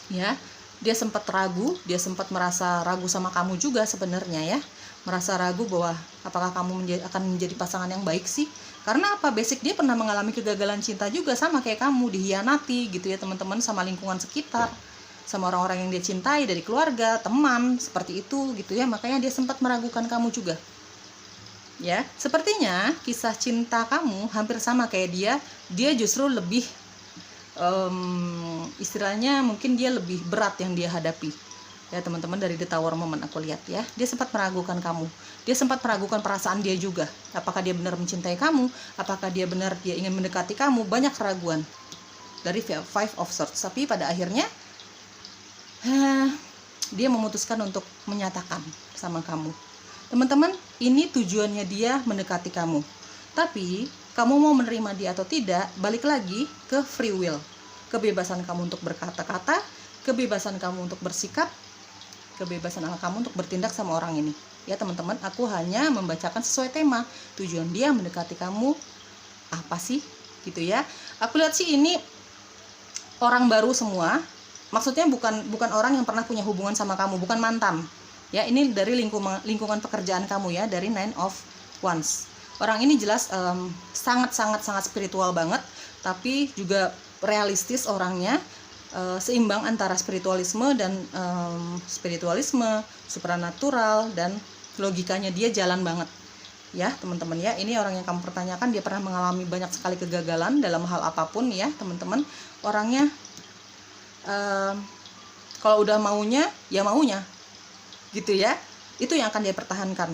S1: ya. Dia sempat ragu, dia sempat merasa ragu sama kamu juga sebenarnya ya. Merasa ragu bahwa apakah kamu akan menjadi pasangan yang baik sih. Karena apa? Basic dia pernah mengalami kegagalan cinta juga, sama kayak kamu, dihianati gitu ya teman-teman, sama lingkungan sekitar, sama orang-orang yang dia cintai, dari keluarga, teman, seperti itu gitu ya. Makanya dia sempat meragukan kamu juga. Ya, sepertinya kisah cinta kamu hampir sama kayak dia justru lebih istilahnya mungkin dia lebih berat yang dia hadapi ya teman-teman. Dari The Tower Moment aku lihat ya, dia sempat meragukan kamu, dia sempat meragukan perasaan dia juga, apakah dia benar mencintai kamu, apakah dia benar dia ingin mendekati kamu. Banyak keraguan dari Five of Swords, tapi pada akhirnya dia memutuskan untuk menyatakan sama kamu. Teman-teman, ini tujuannya dia mendekati kamu. Tapi kamu mau menerima dia atau tidak, balik lagi ke free will. Kebebasan kamu untuk berkata-kata, kebebasan kamu untuk bersikap, kebebasan kamu untuk bertindak sama orang ini. Ya teman-teman, aku hanya membacakan sesuai tema. Tujuan dia mendekati kamu apa sih? Gitu ya. Aku lihat sih ini orang baru semua. Maksudnya bukan orang yang pernah punya hubungan sama kamu, bukan mantan. Ya, ini dari lingkungan pekerjaan kamu ya, dari Nine of Wands. Orang ini jelas sangat spiritual banget, tapi juga realistis orangnya, seimbang antara spiritualisme dan supranatural, dan logikanya dia jalan banget. Ya, teman-teman ya, ini orang yang kamu pertanyakan, dia pernah mengalami banyak sekali kegagalan dalam hal apapun ya, teman-teman. Orangnya kalau udah maunya, ya maunya. Gitu ya. Itu yang akan dia pertahankan.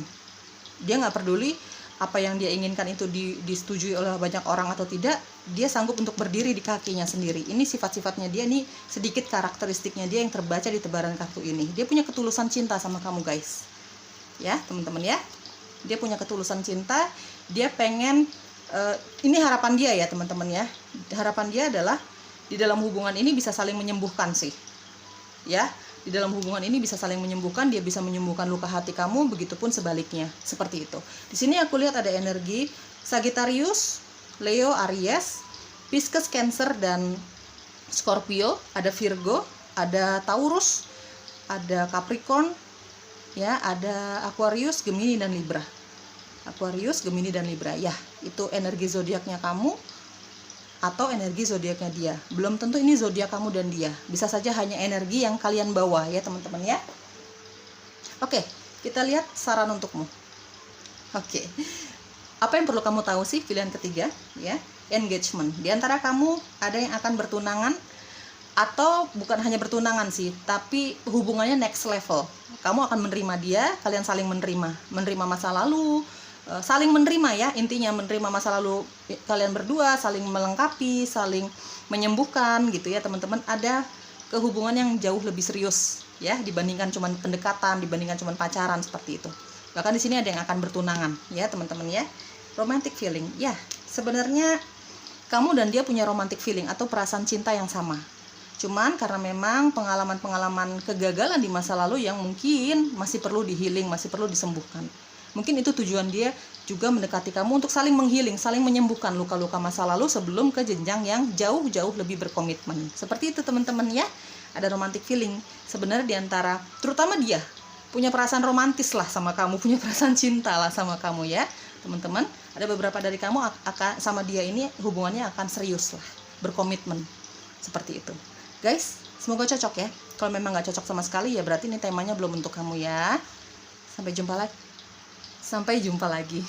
S1: Dia nggak peduli apa yang dia inginkan itu disetujui oleh banyak orang atau tidak, dia sanggup untuk berdiri di kakinya sendiri. Ini sifat-sifatnya dia, nih sedikit karakteristiknya dia yang terbaca di tebaran kartu ini. Dia punya ketulusan cinta sama kamu guys. Ya teman-teman ya, dia punya ketulusan cinta. Dia pengen, ini harapan dia ya teman-teman ya. Harapan dia adalah di dalam hubungan ini bisa saling menyembuhkan sih. Ya, di dalam hubungan ini bisa saling menyembuhkan, dia bisa menyembuhkan luka hati kamu, begitupun sebaliknya, seperti itu. Di sini aku lihat ada energi Sagittarius, Leo, Aries, Pisces, Cancer, dan Scorpio, ada Virgo, ada Taurus, ada Capricorn, ya, ada Aquarius, Gemini, dan Libra. Aquarius, Gemini, dan Libra, ya, itu energi zodiaknya kamu atau energi zodiaknya dia. Belum tentu ini zodiak kamu dan dia. Bisa saja hanya energi yang kalian bawa ya teman-teman ya. Oke, kita lihat saran untukmu. Oke. Apa yang perlu kamu tahu sih? Pilihan ketiga ya, engagement. Di antara kamu ada yang akan bertunangan, atau bukan hanya bertunangan sih, tapi hubungannya next level. Kamu akan menerima dia, kalian saling menerima masa lalu, saling menerima ya, intinya menerima masa lalu kalian berdua, saling melengkapi, saling menyembuhkan gitu ya teman-teman. Ada kehubungan yang jauh lebih serius ya, dibandingkan cuman pendekatan, dibandingkan cuman pacaran, seperti itu. Bahkan di sini ada yang akan bertunangan ya teman-teman ya. Romantic feeling ya, sebenarnya kamu dan dia punya romantic feeling atau perasaan cinta yang sama. Cuman karena memang pengalaman-pengalaman kegagalan di masa lalu yang mungkin masih perlu di-healing, masih perlu disembuhkan. Mungkin itu tujuan dia juga mendekati kamu, untuk saling menghealing, saling menyembuhkan luka-luka masa lalu sebelum ke jenjang yang jauh-jauh lebih berkomitmen. Seperti itu teman-teman ya. Ada romantic feeling sebenarnya diantara, terutama dia punya perasaan romantis lah sama kamu, punya perasaan cinta lah sama kamu ya teman-teman. Ada beberapa dari kamu akan sama dia ini hubungannya akan serius lah, berkomitmen, seperti itu guys. Semoga cocok ya. Kalau memang nggak cocok sama sekali ya berarti ini temanya belum untuk kamu ya. Sampai jumpa lagi.